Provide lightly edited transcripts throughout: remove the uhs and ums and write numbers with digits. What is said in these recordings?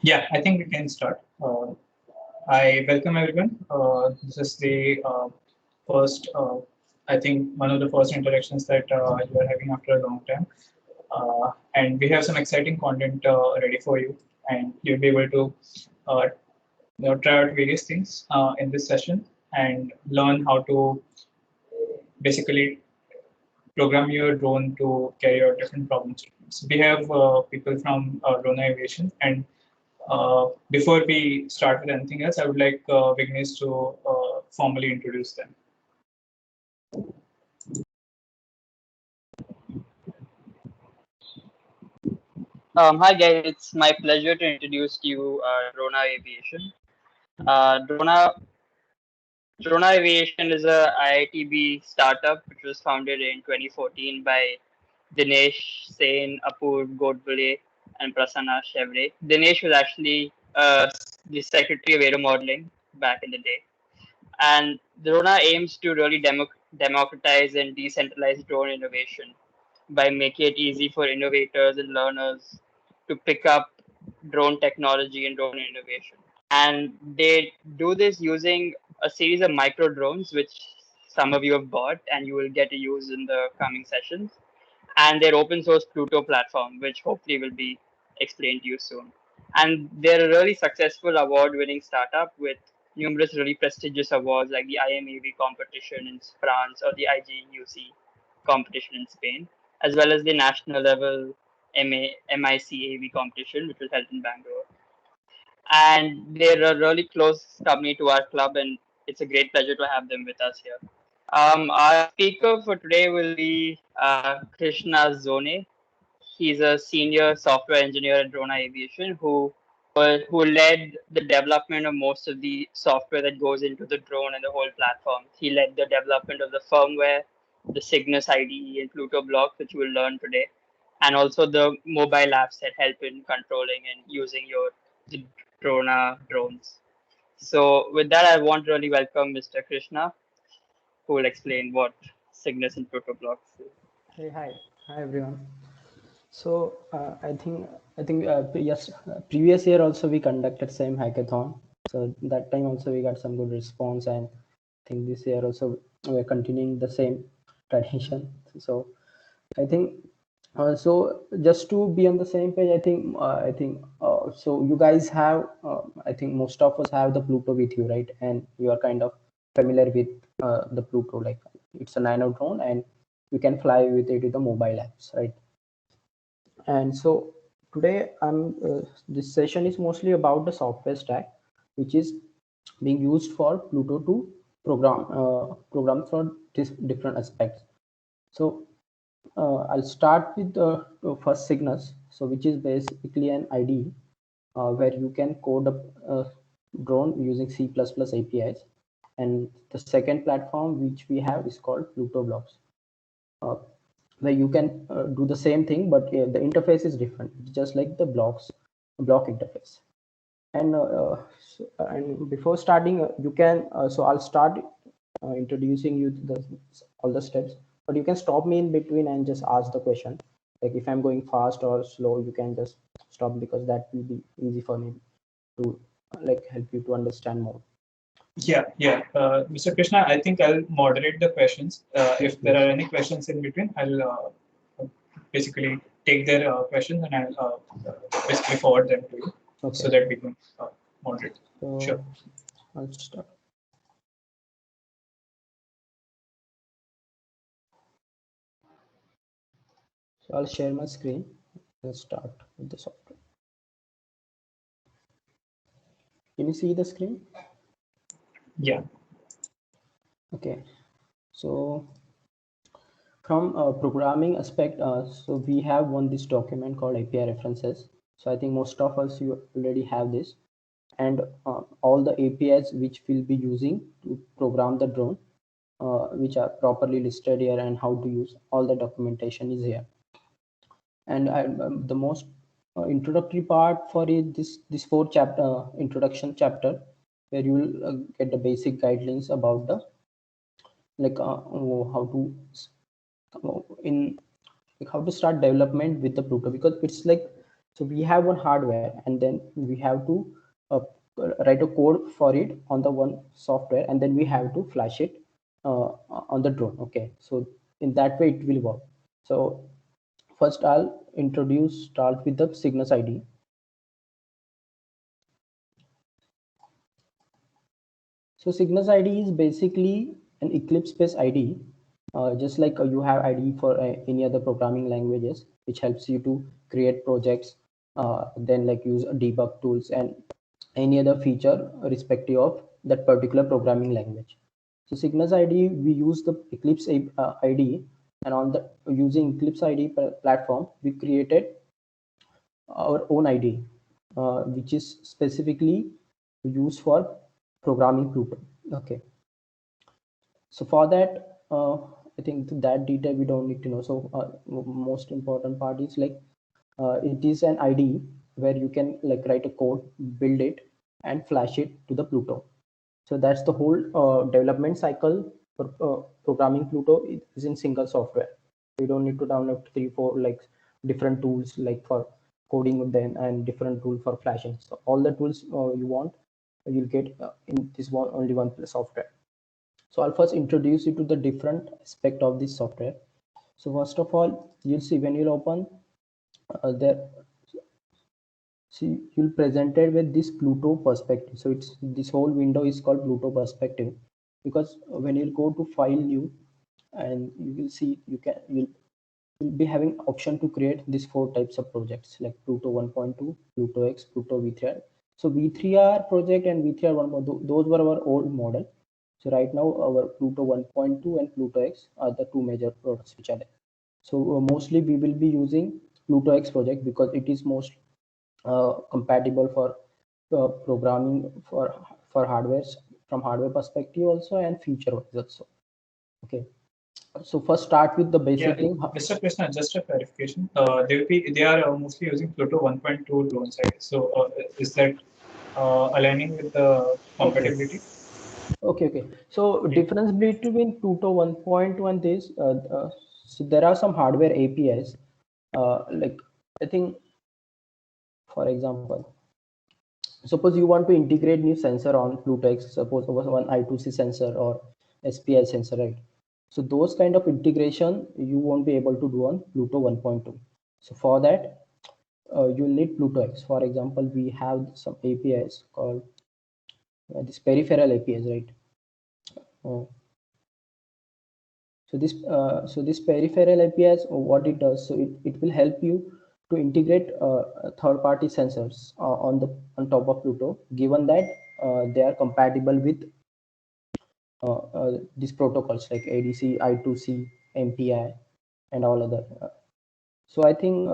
Yeah, I think we can start. I welcome everyone. This is the first, I think, one of the first interactions that you are having after a long time. And we have some exciting content ready for you, and you'll be able to uh, try out various things in this session and learn how to basically program your drone to carry out different problems. So we have people from Drone Aviation, and before we start with anything else, I would like Vignesh to formally introduce them. Hi guys, it's my pleasure to introduce to you Drona Aviation. Drona Aviation is a IITB startup which was founded in 2014 by Dinesh Sen, Apoorv Godbole, and Prasanna Chevre. Dinesh was actually the secretary of aero modeling back in the day. And Drona aims to really democratize and decentralize drone innovation by making it easy for innovators and learners to pick up drone technology and drone innovation. And they do this using a series of micro drones, which some of you have bought and you will get to use in the coming sessions, and their open source Pluto platform, which hopefully will be explained to you soon. And they're a really successful award winning startup with numerous really prestigious awards like the IMAV competition in France or the IGUC competition in Spain, as well as the national level MICAV competition, which was held in Bangalore. And they're a really close company to our club, and it's a great pleasure to have them with us here. Our speaker for today will be Krishna Zone. He's a senior software engineer at Drona Aviation who led the development of most of the software that goes into the drone and the whole platform. He led the development of the firmware, the Cygnus IDE and Pluto blocks, which you will learn today, and also the mobile apps that help in controlling and using your the Drona drones. So with that, I want to really welcome Mr. Krishna, who will explain what Cygnus and Pluto blocks is. Hey, hi everyone. So yes, previous year also we conducted same hackathon. So that time also we got some good response, and I think this year also we're continuing the same tradition. So I think so just to be on the same page, I think so you guys have I think most of us have the Pluto with you, right? And you are kind of familiar with the Pluto, like it's a nano drone and you can fly with it with the mobile apps, right? And so today this session is mostly about the software stack which is being used for Pluto to program for different aspects. So I'll start with the first Cygnus, so which is basically an IDE where you can code a drone using C++ APIs. And the second platform which we have is called Pluto Blocks, uh, where you can do the same thing, but the interface is different. It's just like the block interface. And before starting, you can so I'll start introducing you to all the steps, but you can stop me in between and just ask the question. Like if I'm going fast or slow, you can just stop, because that will be easy for me to like help you to understand more. Yeah. Mr. Krishna, I think I'll moderate the questions. Yes, If there please. are any questions in between, I'll basically take their questions and I'll basically forward them to you so Okay. that we can moderate. Sure. So I'll start. So I'll share my screen. Let's start with the software. Can you see the screen? Yeah. Okay. So from a programming aspect, so we have one this document called API references. So I think most of us you already have this, and all the APIs which we'll be using to program the drone, which are properly listed here, and how to use all the documentation is here. And the most introductory part for it, this fourth chapter, introduction chapter, where you will get the basic guidelines about the like how to in like how to start development with the Pluto, because it's like So we have one hardware, and then we have to write a code for it on the one software, and then we have to flash it on the drone. Okay, so in that way it will work. So first I'll start with the Cygnus ID. So Cygnus ID is basically an Eclipse-based ID, just like you have ID for any other programming languages, which helps you to create projects, then like use debug tools and any other feature respective of that particular programming language. So Cygnus ID, we use the Eclipse ID, and on the using Eclipse ID platform, we created our own ID, which is specifically used for programming Pluto. Okay, so for that, I think that detail we don't need to know. So most important part is like it is an ID where you can like write a code, build it, and flash it to the Pluto. So that's the whole development cycle for programming Pluto is in single software. You don't need to download 3-4 like different tools like for coding them and different tool for flashing. So all the tools you want, you'll get in this one only one software. So I'll first introduce you to the different aspect of this software. So first of all, you'll see when you'll open there, see you'll presented with this Pluto perspective. So it's this whole window is called Pluto perspective, because when you'll go to file new, and you will see you'll be having option to create these 4 types of projects like Pluto 1.2, Pluto X, Pluto V3R. So V3R project and V3R 1.2, those were our old model. So right now our Pluto 1.2 and Pluto X are the 2 major products which are there. So mostly we will be using Pluto X project because it is most compatible for programming for hardwares from hardware perspective also, and future wise also. Okay, so first start with the basic thing. Mr. Krishna, just a clarification. They are mostly using Pluto 1.2 drone side. So is that aligning with the compatibility? Okay. So difference between Pluto 1.2 and this, so there are some hardware APIs. Like I think, for example, suppose you want to integrate new sensor on Pluto X, suppose one I2C sensor or SPI sensor, right? So those kind of integration you won't be able to do on Pluto 1.2. So for that, you need Pluto X. For example, we have some APIs called this peripheral APIs, right? So this peripheral APIs, what it does, so it will help you to integrate third-party sensors on top of Pluto, given that they are compatible with these protocols like ADC, I2C, MPI, and all other. So I think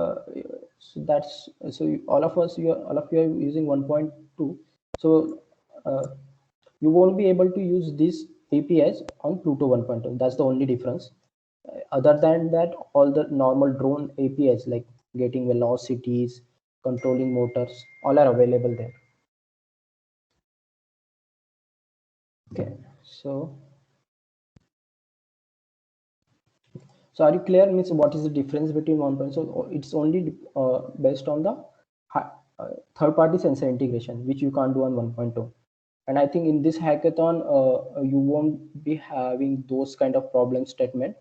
so that's so all of you are using 1.2. So you won't be able to use these APIs on Pluto 1.2. That's the only difference. Other than that, all the normal drone APIs like getting velocities, controlling motors, all are available there. Okay, so are you clear? Means what is the difference between 1.2? So it's only based on the third-party sensor integration, which you can't do on 1.2. And I think in this hackathon, you won't be having those kind of problem statement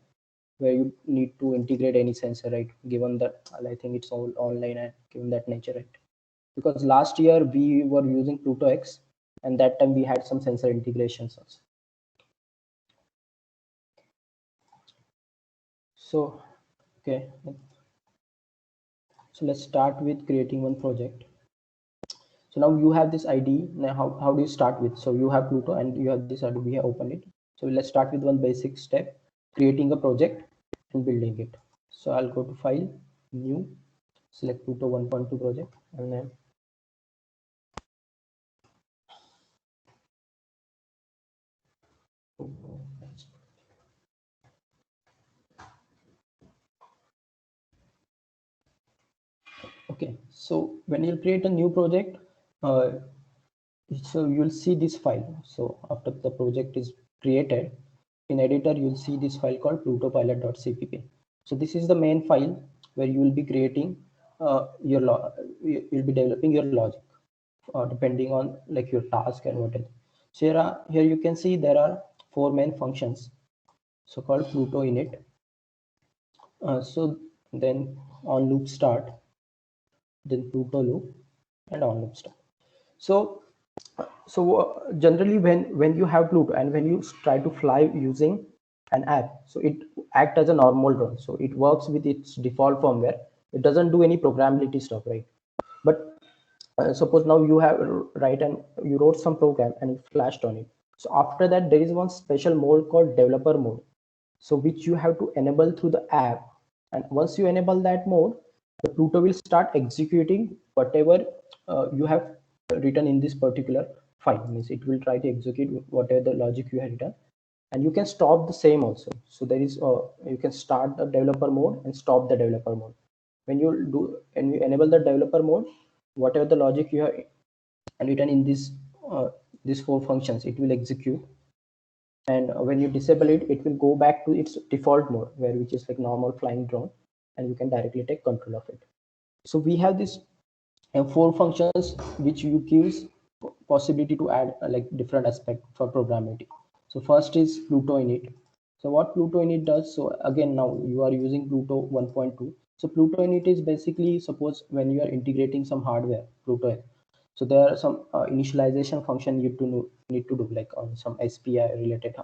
where you need to integrate any sensor, right? Given that I think it's all online and given that nature, right? Because last year we were using Pluto X, and that time we had some sensor integrations also. So, okay. So let's start with creating one project. So now you have this ID. Now how do you start with? So you have Pluto and you have this ID. We have opened it. So let's start with one basic step, creating a project and building it. So I'll go to File, New, select Pluto 1.2 project, and then okay. So when you create a new project, so you'll see this file. So after the project is created in editor, you'll see this file called plutopilot.cpp. So this is the main file where you will be creating you'll be developing your logic depending on like your task and whatever. So here you can see there are four main functions, so called Pluto init. So then on loop start, then Pluto loop, and on loop start. So generally when you have Pluto and when you try to fly using an app, so it act as a normal drone, so it works with its default firmware. It doesn't do any programmability stuff, right? But suppose now you have and you wrote some program and you flashed on it. So after that there is one special mode called developer mode, so which you have to enable through the app. And once you enable that mode, the Pluto will start executing whatever you have written in this particular file. Means it will try to execute whatever the logic you have written, and you can stop the same also. So there is you can start the developer mode and stop the developer mode. When you enable the developer mode, whatever the logic you have written in this these four functions, it will execute. And when you disable it, it will go back to its default mode, where which is like normal flying drone, and you can directly take control of it. So we have this four functions which you gives possibility to add like different aspect for programmability. So first is Pluto init. So what Pluto init does, so again now you are using Pluto 1.2. So Pluto init is basically, suppose when you are integrating some hardware, Pluto, so there are some initialization function you need to do, like on some SPI related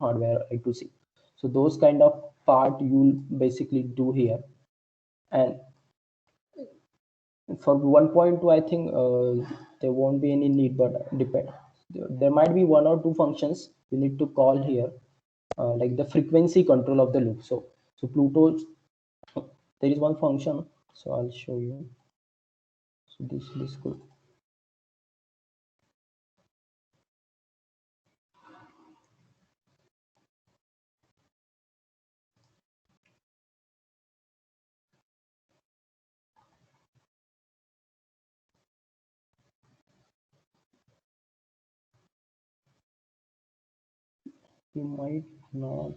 hardware I2C. So those kind of part you'll basically do here. And for 1.2, I think there won't be any need, but depend. There might be one or two functions you need to call here, like the frequency control of the loop. So Pluto, there is one function. So I'll show you. So this could. You might not.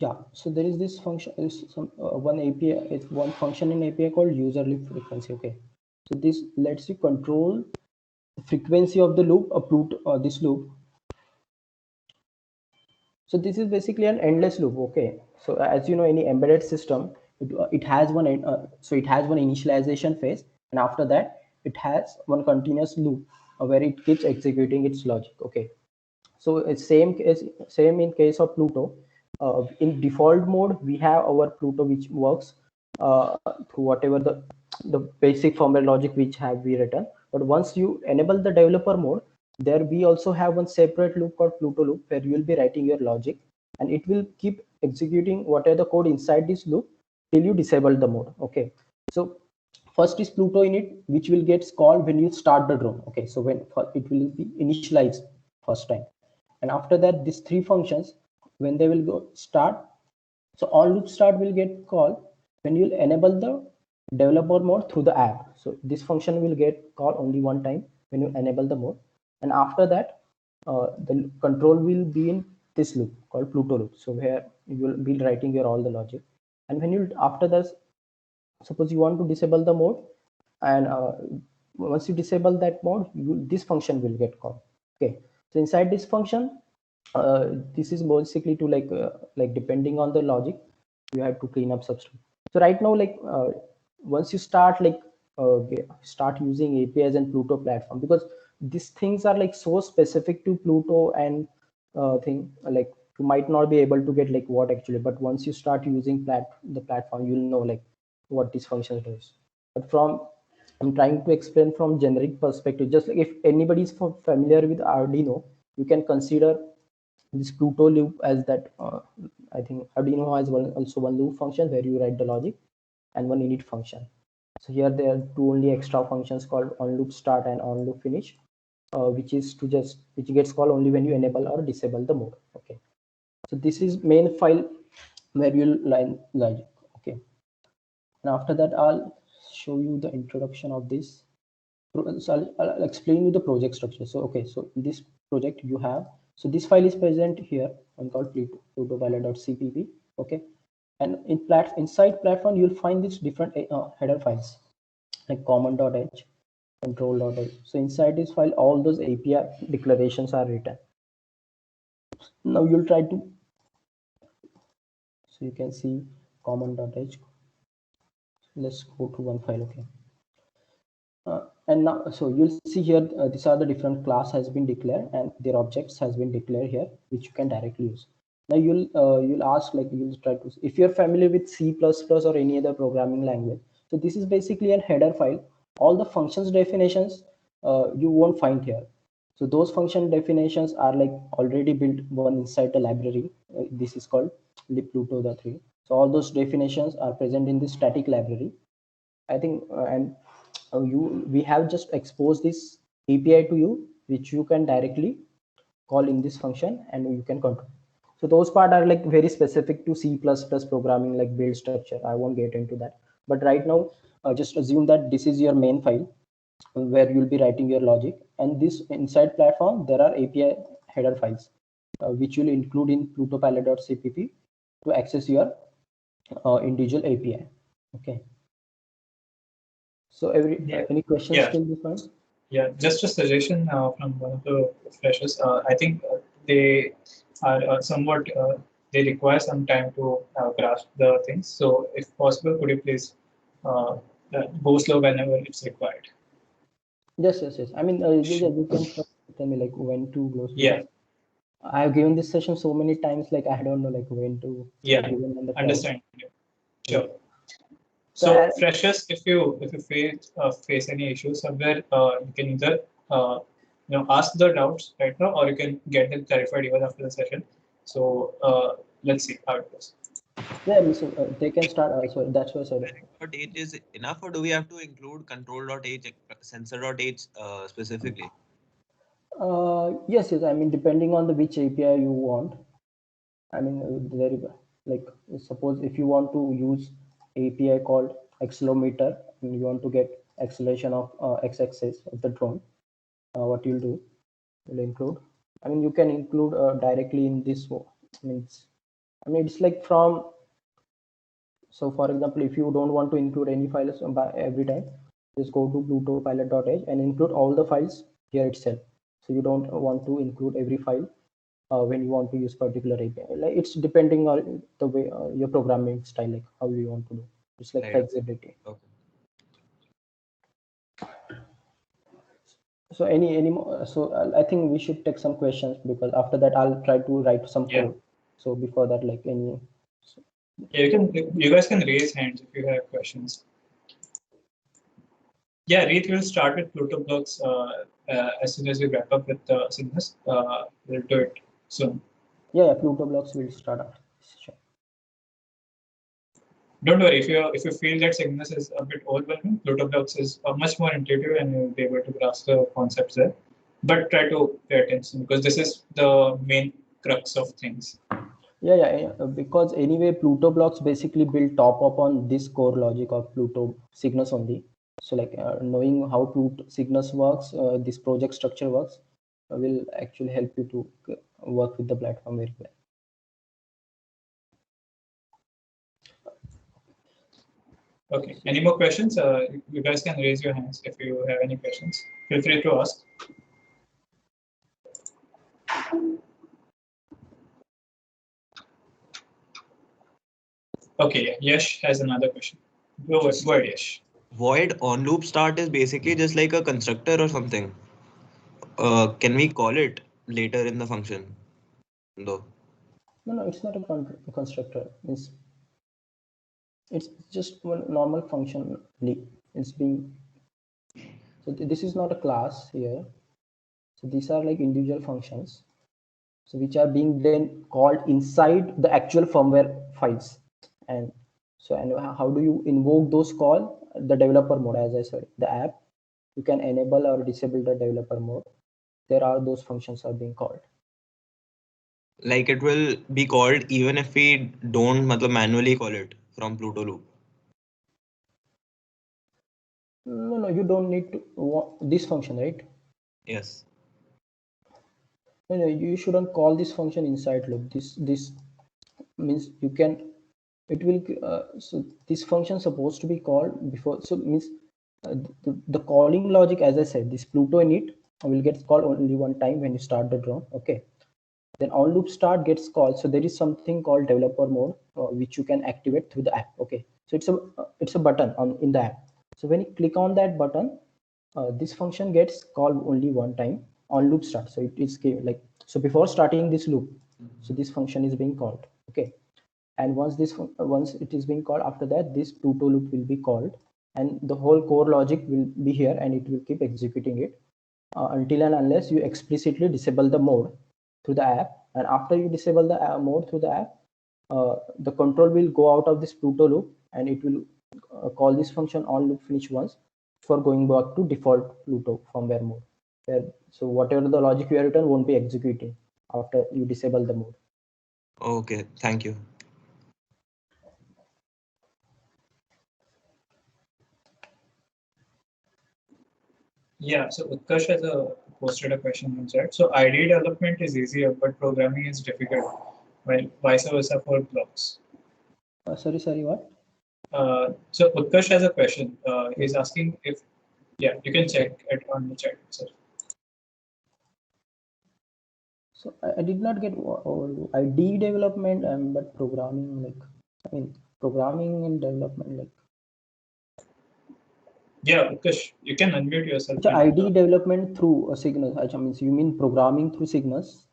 Yeah, so there is this function, is some one API, it's one function in API called user loop frequency. Okay, so this lets you control the frequency of the loop, this loop. So this is basically an endless loop. Okay, so as you know, any embedded system, it has one so it has one initialization phase, and after that it has one continuous loop where it keeps executing its logic. Okay, so it's same in case of Pluto. In default mode, we have our Pluto which works through whatever the basic formal logic which have we written. But once you enable the developer mode, there we also have one separate loop called Pluto loop, where you will be writing your logic, and it will keep executing whatever the code inside this loop till you disable the mode. Okay, so first is Pluto init, which will get called when you start the drone. Okay, so when it will be initialized first time, and after that these three functions, when they will go start, so on loop start will get called when you'll enable the developer mode through the app. So this function will get called only one time when you enable the mode, and after that the control will be in this loop called Pluto loop, so where you will be writing your all the logic. And when you after this, suppose you want to disable the mode, and once you disable that mode, this function will get called. Okay, so inside this function, this is basically to like depending on the logic, you have to clean up substring. So right now, like once you start start using APIs and Pluto platform, because these things are like so specific to Pluto and thing, like you might not be able to get like what actually, but once you start using the platform, you'll know like what these functions does. But from I'm trying to explain from generic perspective, just like if anybody is familiar with Arduino, you can consider this Pluto loop as that. I think Arduino has also one loop function where you write the logic, and one init function. So here there are two only extra functions called on loop start and on loop finish, which gets called only when you enable or disable the mode. Okay, so this is main file where you'll line logic. Okay, and after that I'll show you the introduction of this. So I'll explain you the project structure. So okay, so in this project you have, so this file is present here on called plutopilot.cpp. Okay, And inside platform, you'll find these different header files like common.h, control.h. So inside this file, all those API declarations are written. Now you'll try to, so you can see common.h. Let's go to one file, okay. And now, so you'll see here, these are the different class has been declared and their objects has been declared here, which you can directly use. Now you'll ask, like, you'll try to, if you're familiar with C++ or any other programming language, so this is basically a header file. All the functions definitions you won't find here. So those function definitions are like already built one inside the library. This is called libpluto3. So all those definitions are present in this static library. I think, and we have just exposed this API to you, which you can directly call in this function and you can control. So those part are like very specific to C++ programming, like build structure. I won't get into that. But right now, just assume that this is your main file where you'll be writing your logic. And this inside platform, there are API header files, which you'll include in plutopilot.cpp to access your individual API. Okay. So any questions till this point? Yeah, just a suggestion from one of the freshers. I think they are somewhat, they require some time to grasp the things. So if possible, could you please go slow whenever it's required? Yes. I mean, you can tell me like when to go slow. Yeah. I have given this session so many times, like I don't know like when to. Yeah, understand. Sure. So freshers, if you face any issues somewhere, you can either ask the doubts right now, or you can get them clarified even after the session. So let's see how it goes. Yeah, so they can start also. That's what I said. .h is enough, or do we have to include control.h, sensor.h specifically? Yes. I mean, depending on the which API you want. I mean, there, like, suppose if you want to use API called accelerometer and you want to get acceleration of x-axis of the drone, what you'll do, you'll include. I mean, you can include directly in this. I mean, it's like from. So, for example, if you don't want to include any files by every time, just go to plutopilot.h and include all the files here itself. So you don't want to include every file when you want to use particular API. Like, it's depending on the way your programming style, like how you want to do. It's like flexibility. Okay. So any more? So I think we should take some questions, because after that I'll try to write some code. So before that, like any. Yeah, you guys can raise hands if you have questions. Yeah, Reet will start with Pluto blocks as soon as we wrap up with Cygnus. We'll do it soon. Yeah, Pluto blocks will start after this session. Don't worry, if you feel that Cygnus is a bit overwhelming, Pluto blocks is much more intuitive and you'll be able to grasp the concepts there. But try to pay attention, because this is the main crux of things. Yeah. Because anyway, Pluto blocks basically build top up on this core logic of Pluto Cygnus only. So like knowing how Pluto Cygnus works, this project structure works, will actually help you to work with the platform very well. Okay. Any more questions? You guys can raise your hands if you have any questions. Feel free to ask. Okay, Yash has another question. Go ahead, Yash. Void on loop start is basically just like a constructor or something. Can we call it later in the function? Though. No, it's not a constructor. It's just one normal function. It's being. So this is not a class here. So these are like individual functions, so which are being then called inside the actual firmware files. And so, and how do you invoke those call? The developer mode, as I said, the app, you can enable or disable the developer mode. There are those functions are being called. Like it will be called even if we don't manually call it from Pluto loop. No, you don't need to this function, right? Yes. No, you shouldn't call this function inside loop. This means you can it will so this function supposed to be called before, so means the calling logic, as I said, this Pluto init will get called only one time when you start the drone. Okay, then on loop start gets called, so there is something called developer mode which you can activate through the app. Okay, so it's a button on in the app. So when you click on that button, this function gets called only one time on loop start. So it is like, so before starting this loop, so this function is being called. Okay, and once it is being called, after that this Pluto loop will be called, and the whole core logic will be here, and it will keep executing it until and unless you explicitly disable the mode through the app. And after you disable the mode through the app, the control will go out of this Pluto loop, and it will call this function on loop finish once for going back to default Pluto firmware mode. So whatever the logic you have written won't be executing after you disable the mode. Okay, thank you. Yeah, so Utkarsh has posted a question in chat. So IDE development is easier, but programming is difficult, while vice versa for blocks. Sorry, what? So Utkarsh has a question. He's asking if, yeah, you can check it on the chat itself. So I did not get IDE development, but programming, like, I mean, programming and development, like. Yeah, Utkarsh, you can unmute yourself. So IDE development through Cygnus. I mean, you mean programming through Cygnus?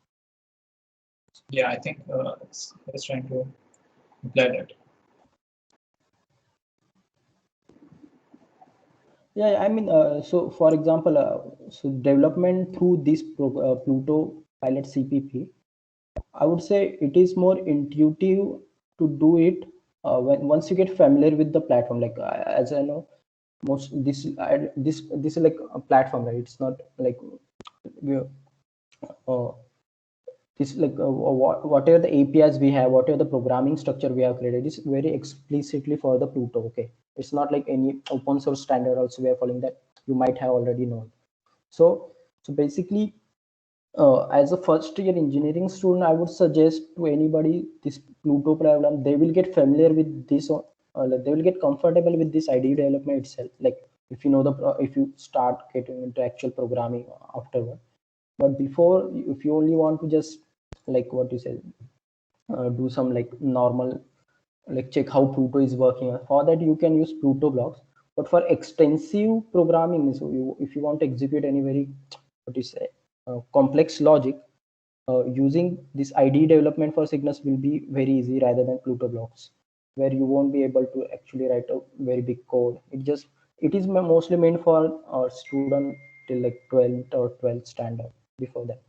Yeah, I think it's trying to imply that. Yeah, I mean, so for example, so development through this Pluto Pilot CPP, I would say it is more intuitive to do it when once you get familiar with the platform. Like as I know, most this is like a platform, right? It's not like uh, this like whatever the APIs we have, whatever the programming structure we have created is very explicitly for the Pluto. Okay, it's not like any open source standard also we are following that you might have already known. So basically, as a first year engineering student, I would suggest to anybody this Pluto problem. They will get familiar with this, like they will get comfortable with this IDE development itself. Like if you know if you start getting into actual programming afterward. But before, if you only want to just like what you said, do some like normal, like check how Pluto is working. For that, you can use Pluto blocks. But for extensive programming, so if you want to execute any very what you say complex logic, using this IDE development for Cygnus will be very easy rather than Pluto blocks, where you won't be able to actually write a very big code. It is mostly meant for student till like 12th or 12th standard. Before that,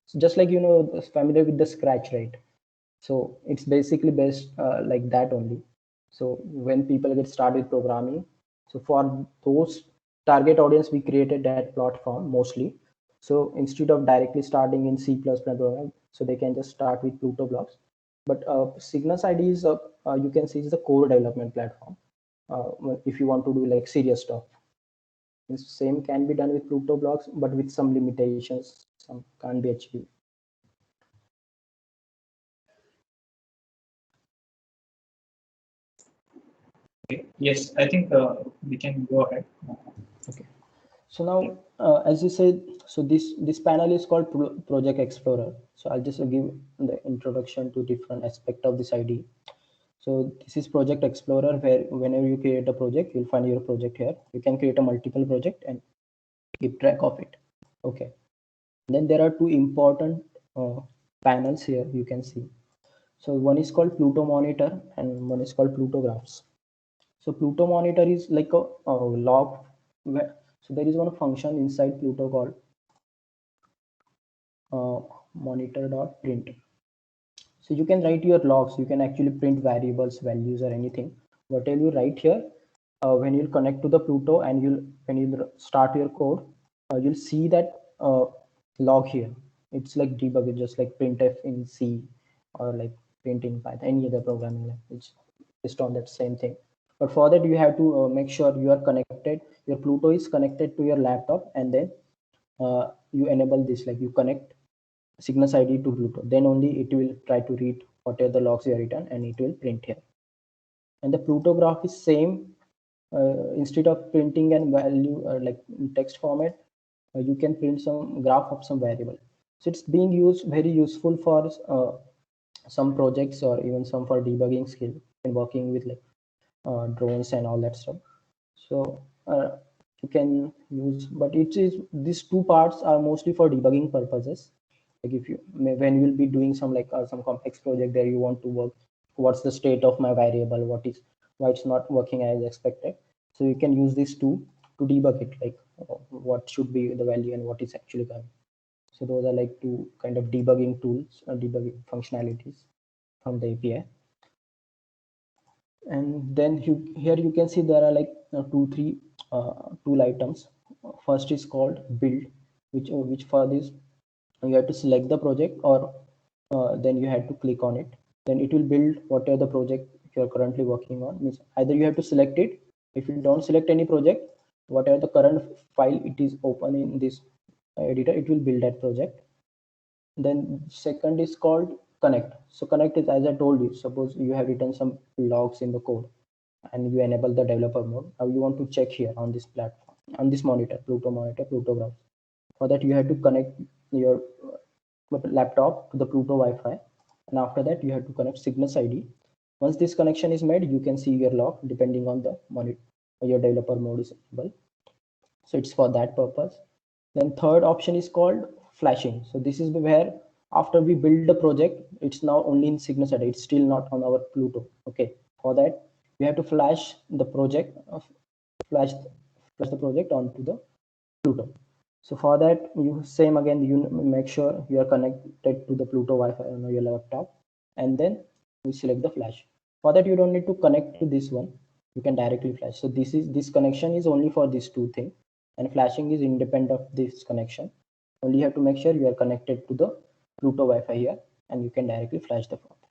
so just like familiar with the Scratch, right? So it's basically based like that only. So when people get started programming, so for those target audience, we created that platform mostly. So instead of directly starting in C++ program, so they can just start with Pluto blocks. But Cygnus IDE is you can see is the core development platform. If you want to do like serious stuff, the same can be done with Pluto blocks, but with some limitations. Some can't be achieved. Okay. Yes, I think we can go ahead. Okay. So now, as you said, so this panel is called Project Explorer. So I'll just give the introduction to different aspect of this ID. So this is Project Explorer, where whenever you create a project, you'll find your project here. You can create a multiple project and keep track of it. Okay. Then there are two important panels here you can see. So one is called Pluto Monitor and one is called Pluto Graphs. So Pluto Monitor is like a log. So there is one function inside Pluto called monitor.print. So you can write your logs. You can actually print variables, values, or anything. Whatever you write here, when you connect to the Pluto and when you start your code, you'll see that log here. It's like debug, just like printf in C or like print in Python, any other programming language. Based on that same thing. But for that, you have to make sure you are connected. Your Pluto is connected to your laptop, and then you enable this, like you connect Cygnus ID to Pluto. Then only it will try to read whatever the logs you have written, and it will print here. And the Pluto graph is same. Instead of printing and value like in text format, you can print some graph of some variable. So it's being used very useful for some projects or even some for debugging skill and working with like drones and all that stuff. So you can use, but it is, these two parts are mostly for debugging purposes. Like if you when you will be doing some like some complex project there, you want to work what's the state of my variable, what is, why it's not working as expected. So you can use these two to debug it, like what should be the value and what is actually coming. So those are like two kind of debugging tools, debugging functionalities from the API. And then here you can see there are like three tool items. First is called build, which for this you have to select the project, or then you have to click on it. Then it will build whatever the project you're currently working on. Means either you have to select it. If you don't select any project, whatever the current file it is open in this editor, it will build that project. Then second is called connect. So connect is, as I told you, suppose you have written some logs in the code and you enable the developer mode. Now you want to check here on this platform, on this monitor, Pluto graph. For that you have to connect your laptop to the Pluto Wi-Fi, and after that you have to connect Cygnus ID. Once this connection is made, you can see your log depending on the monitor your developer mode is enabled. So it's for that purpose. Then third option is called flashing. So this is where after we build the project, it's now only in Cygnus ID. It's still not on our Pluto. Okay. For that, we have to flash the project, flash the project onto the Pluto. So for that, you same again, you make sure you are connected to the Pluto Wi-Fi on your laptop, and then you select the flash. For that, you don't need to connect to this one. You can directly flash. So this connection is only for these two things, and flashing is independent of this connection. Only you have to make sure you are connected to the Pluto Wi-Fi here, and you can directly flash the firmware.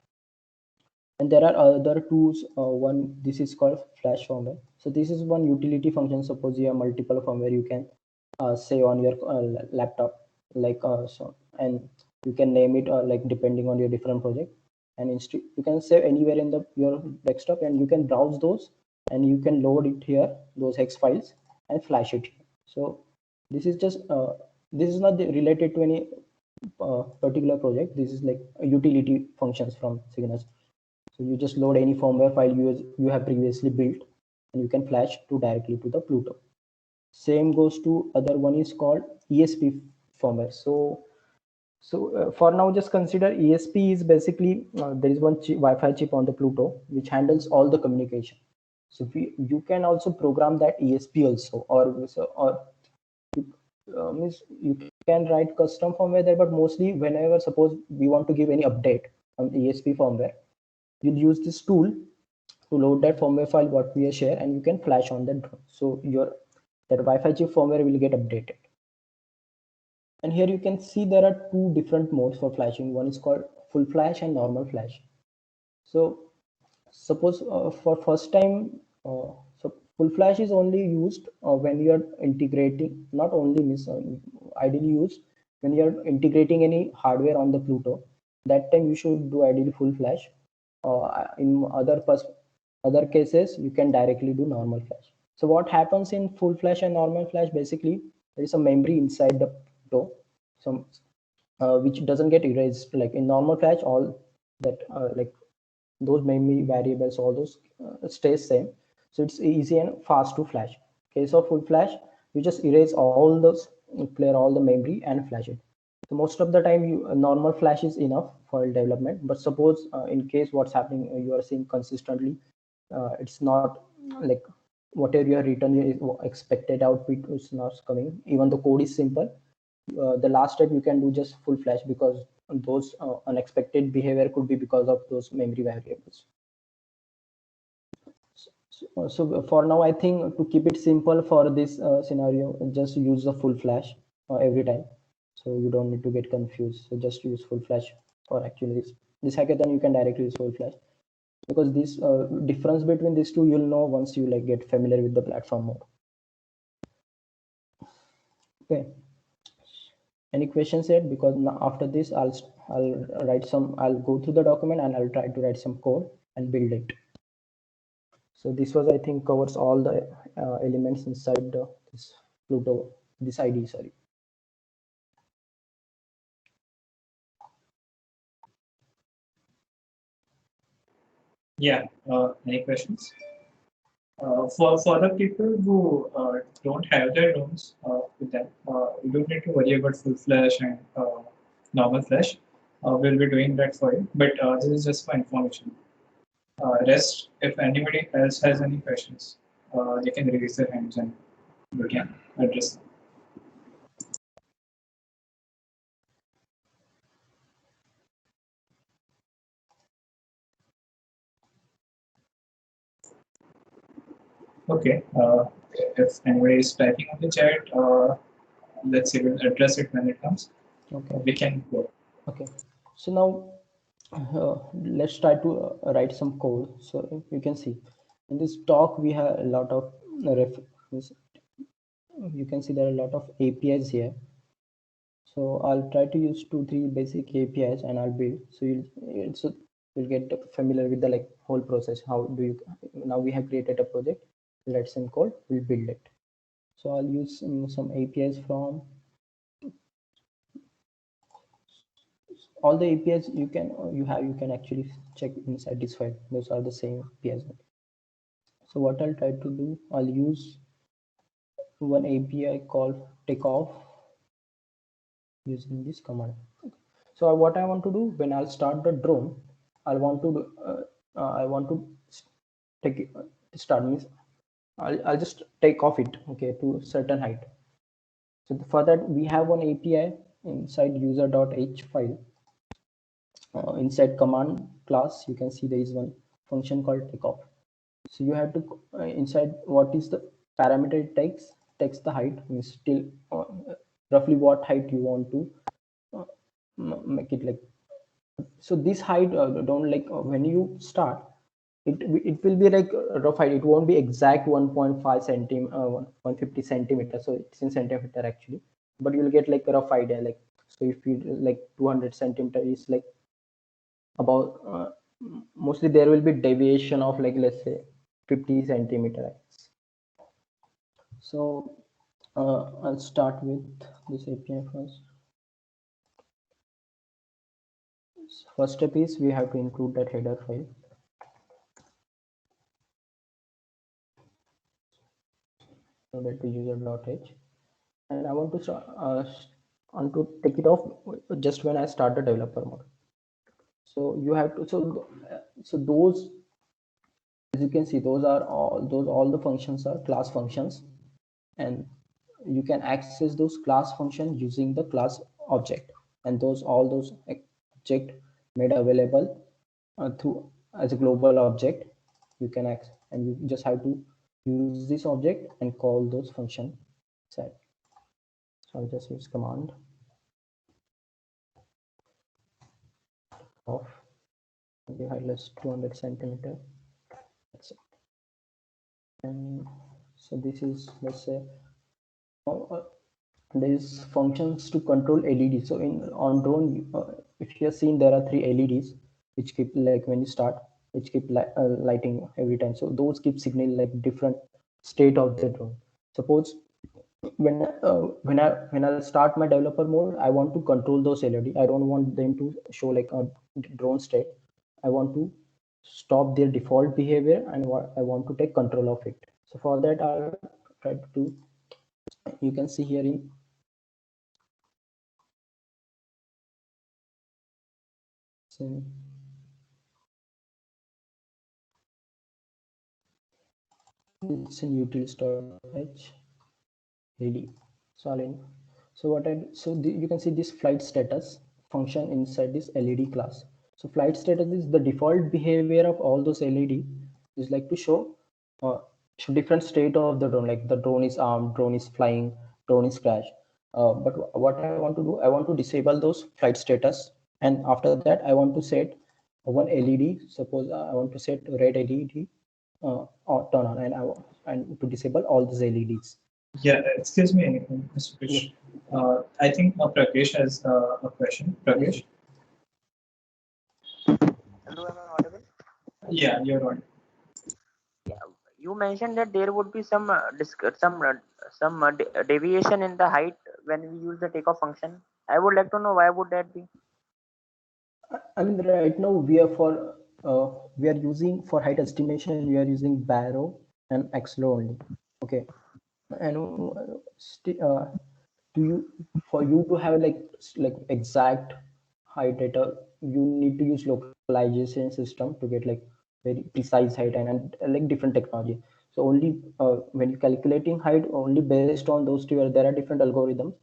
And there are other tools. One, this is called flash firmware. So this is one utility function. Suppose you have multiple firmware, you can say on your laptop, like so, and you can name it like depending on your different project, and you can save anywhere in the your desktop, and you can browse those, and you can load it here, those hex files, and flash it here. So this is just this is not related to any particular project. This is like a utility functions from Cygnus. So you just load any firmware file you have previously built, and you can flash to directly to the Pluto. Same goes to other one is called ESP firmware. So for now, just consider ESP is basically there is one Wi-Fi chip on the Pluto which handles all the communication. So you can also program that ESP also, or means you can write custom firmware there, but mostly whenever suppose we want to give any update on ESP firmware, you'll use this tool to load that firmware file what we share, and you can flash on that drone. So that Wi-Fi chip firmware will get updated. And here you can see there are two different modes for flashing. One is called full flash and normal flash. So suppose for first time, so full flash is only used when you are integrating, not only ideally used when you are integrating any hardware on the Pluto. That time you should do ideally full flash. In other cases, you can directly do normal flash. So what happens in full flash and normal flash? Basically, there is a memory inside the Pluto, some which doesn't get erased. Like in normal flash, all that like those memory variables, all those stays same. So it's easy and fast to flash. Case of full flash, you just erase all those, clear all the memory and flash it. So most of the time, normal flash is enough for development. But suppose in case what's happening, you are seeing consistently, it's not like whatever you have written is expected output is not coming. Even the code is simple. The last step you can do just full flash, because those unexpected behavior could be because of those memory variables. So for now, I think to keep it simple for this scenario, just use the full flash every time. So you don't need to get confused. So just use full flash, or actually this hackathon you can directly use full flash, because this difference between these two you'll know once you like get familiar with the platform more. Okay. Any questions yet? Because now after this I'll go through the document and I'll try to write some code and build it. So this was, I think, covers all the elements inside this Pluto, this ID, sorry. Yeah. Any questions? For the people who don't have their drones with them, you don't need to worry about full flash and normal flash. We'll be doing that for you. But this is just for information. Rest, if anybody else has any questions, they can raise their hands and we can address them. Okay. If anybody is typing on the chat, let's see, we'll address it when it comes. Okay. We can go. Okay. So now let's try to write some code. So you can see in this talk we have a lot of you can see there are a lot of APIs here. So I'll try to use 2-3 basic APIs and I'll build. So you'll get familiar with the like whole process. How do you now we have created a project. Let's in code. We'll build it. So I'll use some APIs from all the APIs you can actually check inside this file. Those are the same APIs. So what I'll try to do, I'll use one API called takeoff using this command. So what I want to do when I'll start the drone, I want to take it, start means I'll just take off it, okay, to a certain height. So for that we have one API inside user.h file. Inside command class, you can see there is one function called takeoff. So you have to inside what is the parameter it takes the height, means still roughly what height you want to make it like. So this height don't like when you start it will be like rough height. It won't be exact 1.5 centimeter 150 centimeter, so it's in centimeter actually, but you'll get like a rough idea. Like, so if you like 200 centimeter is like about mostly there will be deviation of like, let's say 50 centimeter. So I'll start with this API first. First step is we have to include that header file. So that the user.h, and I want to take it off just when I start the developer mode. So you have to so those, as you can see, those all the functions are class functions, and you can access those class functions using the class object, and all those object made available through as a global object. You can access, and you just have to use this object and call those function set. So I'll just use command of the height less 200 centimeter. That's it. And so this is, let's say, there is functions to control LED. So on drone, if you have seen, there are 3 LEDs which keep, like when you start, which keep lighting every time. So those keep signal like different state of the drone. Suppose when I start my developer mode, I want to control those LED. I don't want them to show like a drone state. I want to stop their default behavior, and I want to take control of it. So for that, I'll try to do, you can see here in it's in utils.h LED. You can see this flight status function inside this LED class. So flight status is the default behavior of all those LED is like to show different state of the drone, like the drone is armed, drone is flying, drone is crashed. But what I want to do, I want to disable those flight status, and after that I want to set one LED. Suppose I want to set red LED or turn on, and to disable all these LEDs. Yeah, excuse me, Mr. Krish. I think Prakesh has a question. Prakesh? Hello, am I audible? Yeah, you're on. Yeah. you mentioned that there would be some deviation in the height when we use the takeoff function. I would like to know why would that be? I mean, right now we are using for height estimation, we are using Barrow and Xlo only. Okay, and do you for you to have like exact height data, you need to use localization system to get like very precise height and like different technology. So only when you're calculating height, only based on those two, there are different algorithms,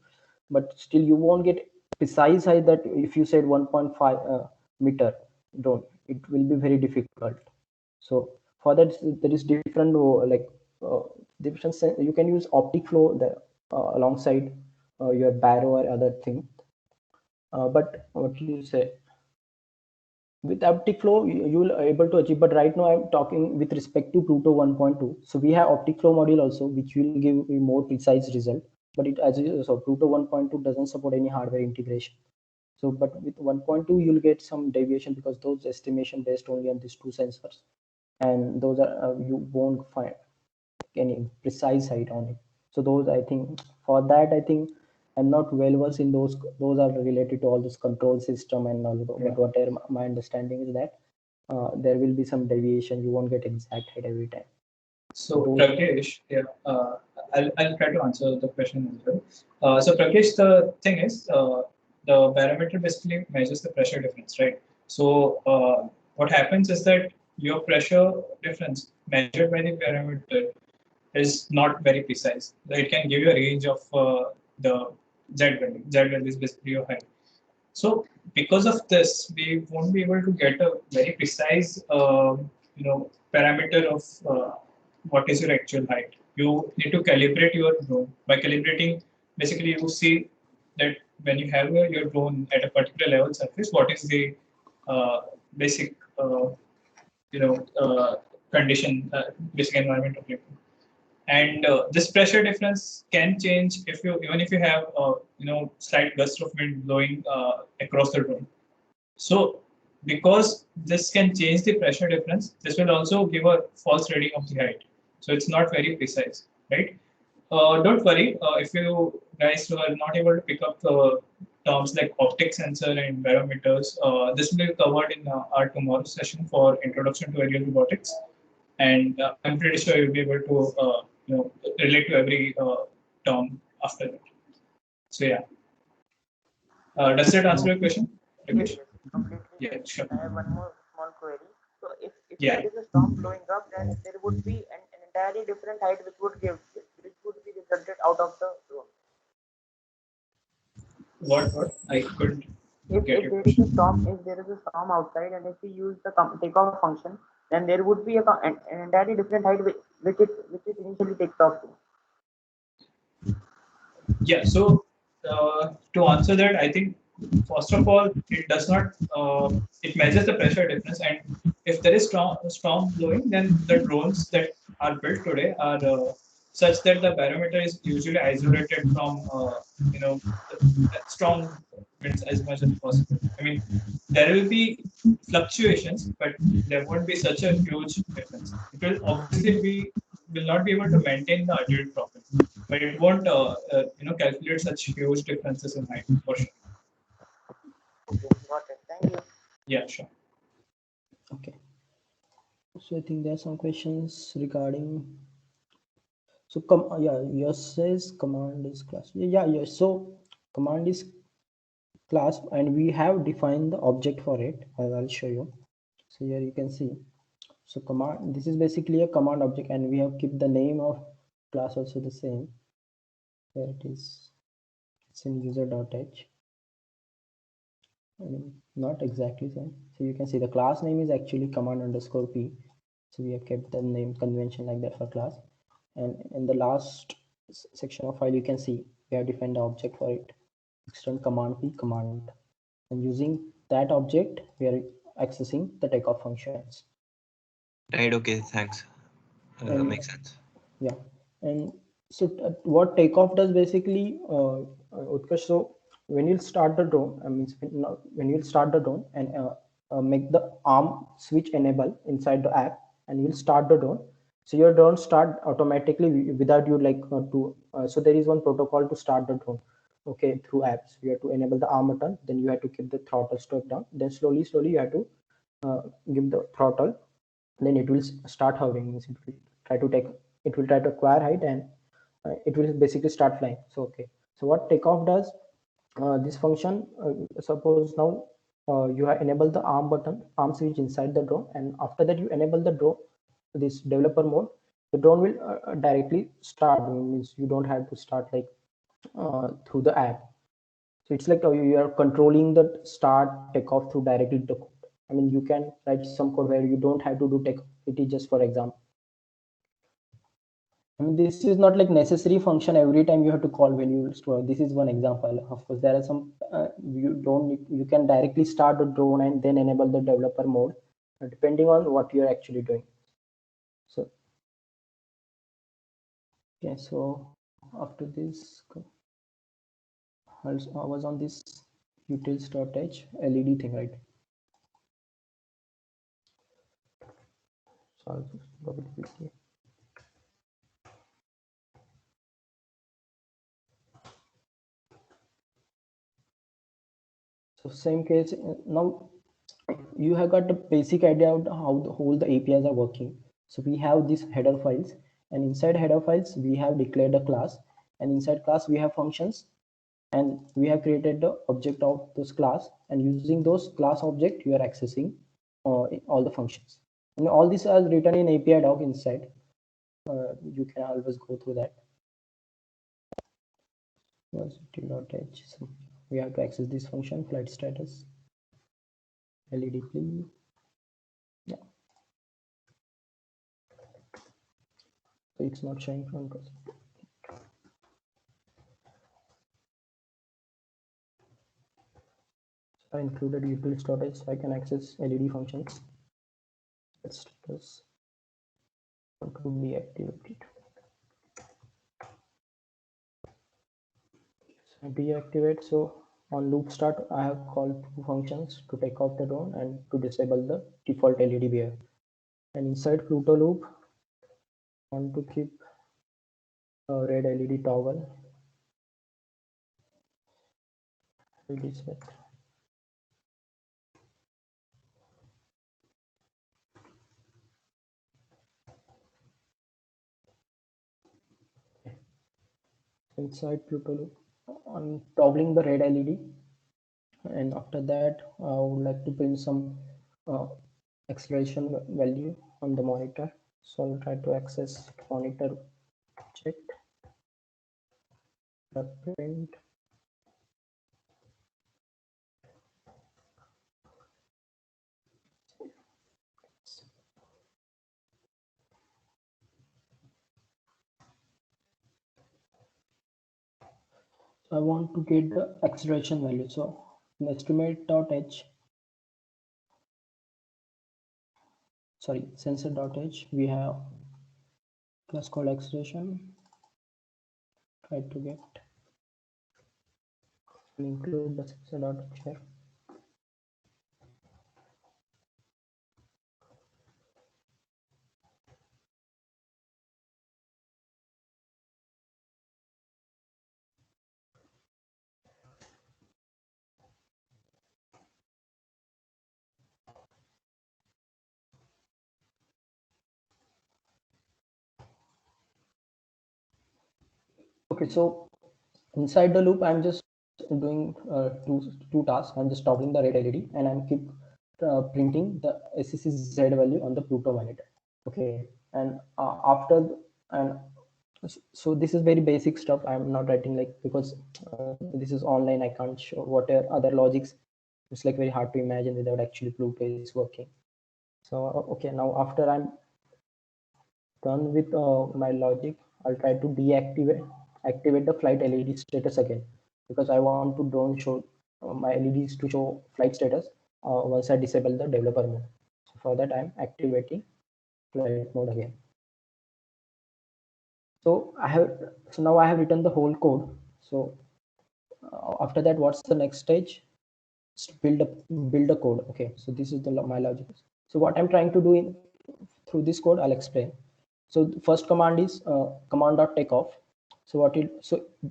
but still you won't get precise height that if you said 1.5 meter drone, it will be very difficult. So for that there is different uh, you can use optic flow alongside your Barrow or other thing. But what you say, with optic flow you will able to achieve, but right now I'm talking with respect to Pluto 1.2. So we have optic flow module also, which will give a more precise result, but so Pluto 1.2 doesn't support any hardware integration. So but with 1.2 you'll get some deviation because those estimation based only on these two sensors, and those are you won't find any precise height on it. So those, I think for that, I think I'm not well versed in those. Those are related to all this control system and all. But whatever my understanding is that there will be some deviation. You won't get exact height every time. So Prakash, yeah, I'll try to answer the question as well. So Prakash, the thing is, the barometer basically measures the pressure difference, right? So what happens is that your pressure difference measured by the barometer is not very precise. It can give you a range of the Z value. Z value is basically your height. So because of this, we won't be able to get a very precise, parameter of what is your actual height. You need to calibrate your drone. By calibrating, basically you see that when you have your drone at a particular level surface, what is the basic, condition, basic environment of your drone. And this pressure difference can change if you even if you have slight gust of wind blowing across the drone. So because this can change the pressure difference, this will also give a false reading of the height. So it's not very precise, right? Don't worry if you guys who are not able to pick up the terms like optic sensor and barometers. This will be covered in our tomorrow session for introduction to aerial robotics, and I'm pretty sure you'll be able to relate to every term after that. So yeah, does that answer your question, Rakesh? Yes, completely. Yeah, sure. I have one more small query. So if Yeah. there is a storm blowing up, then there would be an entirely different height which would be resulted out of the drone. What? I couldn't If get if your there is a question. storm, if there is a storm outside, and if we use the takeoff function, then there would be an entirely different height which it initially takes off to. Yeah. So to answer that, I think first of all, it does not. It measures the pressure difference, and if there is storm blowing, then the drones that are built today are such that the barometer is usually isolated from strong winds as much as possible. I mean, there will be fluctuations, but there won't be such a huge difference. It will obviously will not be able to maintain the altitude properly, but it won't calculate such huge differences in height for sure. Okay, got it. Thank you. Yeah, sure. Okay. So I think there are some questions regarding. So yeah, yours says command is class. Yeah. So command is class, and we have defined the object for it, as I'll show you. So here you can see. So command, this is basically a command object, and we have kept the name of class also the same. Here it is. It's in user.h. I mean, not exactly same. So you can see the class name is actually command underscore p. So we have kept the name convention like that for class. And in the last section of file, you can see we have defined the object for it. Extend command p command. And using that object, we are accessing the takeoff functions. Right, okay, thanks. Makes sense. Yeah, and so what takeoff does basically, Utkarsh, so when you start the drone, I mean, when you start the drone and make the arm switch enable inside the app, and you'll start the drone, So your drone start automatically without you like so there is one protocol to start the drone. Okay, through apps you have to enable the arm button, then you have to keep the throttle step down, then slowly you have to give the throttle, then it will start hovering. Means it will try to acquire height, and it will basically start flying. So okay, so what takeoff does, this function, suppose now you have enabled the arm switch inside the drone, and after that you enable the drone, this developer mode, the drone will directly start. Means you don't have to start like through the app. So it's like you are controlling the start takeoff through directly the code. I mean, you can write some code where you don't have to do takeoff. It is just for example. I mean, this is not like necessary function every time you have to call when you store. This is one example. Of course, there are some you can directly start the drone and then enable the developer mode, depending on what you're actually doing. So okay, so after this, I was on this utils.h LED thing, right? So I'll just double click here. So same case, now you have got a basic idea of how the whole the APIs are working. So we have these header files, and inside header files we have declared a class, and inside class we have functions, and we have created the object of those class, and using those class object you are accessing all the functions. And all this are written in API doc inside. You can always go through that. Velocity.h. So we have to access this function, flight status, LED play. Yeah. So it's not showing front. So I included util storage, so I can access LED functions. Let's status want to deactivate it. So deactivate. So on loop start, I have called two functions to take off the drone and to disable the default LED behavior. And inside Pluto loop, I want to keep a red LED toggle. LED set. Inside Pluto loop, on toggling the red LED, and after that I would like to print some acceleration value on the monitor. So I'll try to access monitor object, print. So I want to get the acceleration value. So in estimate.h, sorry, sensor.h, we have class called acceleration. Try to get and include the sensor.h here. Okay, so inside the loop, I'm just doing two tasks. I'm just toggling the red LED, and I'm keep printing the SCC-Z value on the Pluto monitor. Okay, and so this is very basic stuff. I'm not writing like, because this is online, I can't show what are other logics. It's like very hard to imagine without actually Pluto is working. So okay, now after I'm done with my logic, I'll try to activate the flight LED status again, because I want to don't show my LEDs to show flight status once I disable the developer mode. So for that, I'm activating flight mode again. So now I have written the whole code. So after that, what's the next stage? Build a code. Okay, so this is my logic. So what I'm trying to do through this code, I'll explain. So the first command is command.takeoff. So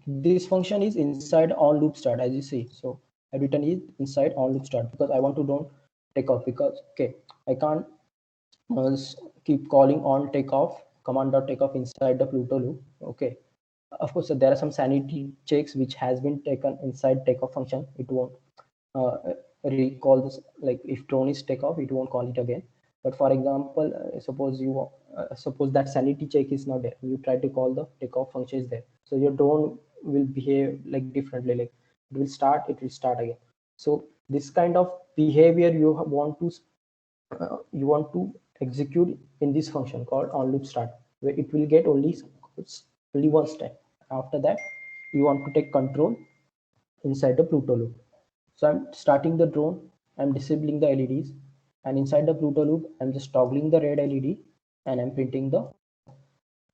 this function is inside on loop start, as you see. So I've written is inside on loop start because I want to don't take off, because okay, I can't keep calling on takeoff command.takeoff inside the Pluto loop. Okay, of course there are some sanity checks which has been taken inside takeoff function. It won't uh, recall this, like if drone is takeoff it won't call it again. But for example, suppose that sanity check is not there, you try to call the takeoff function is there, so your drone will behave like differently, like it will start again. So this kind of behavior you want to execute in this function called on loop start, where it will get only one step. After that you want to take control inside the Pluto loop. So I'm starting the drone, I'm disabling the LEDs, and inside the Pluto loop I'm just toggling the red LED and I'm printing the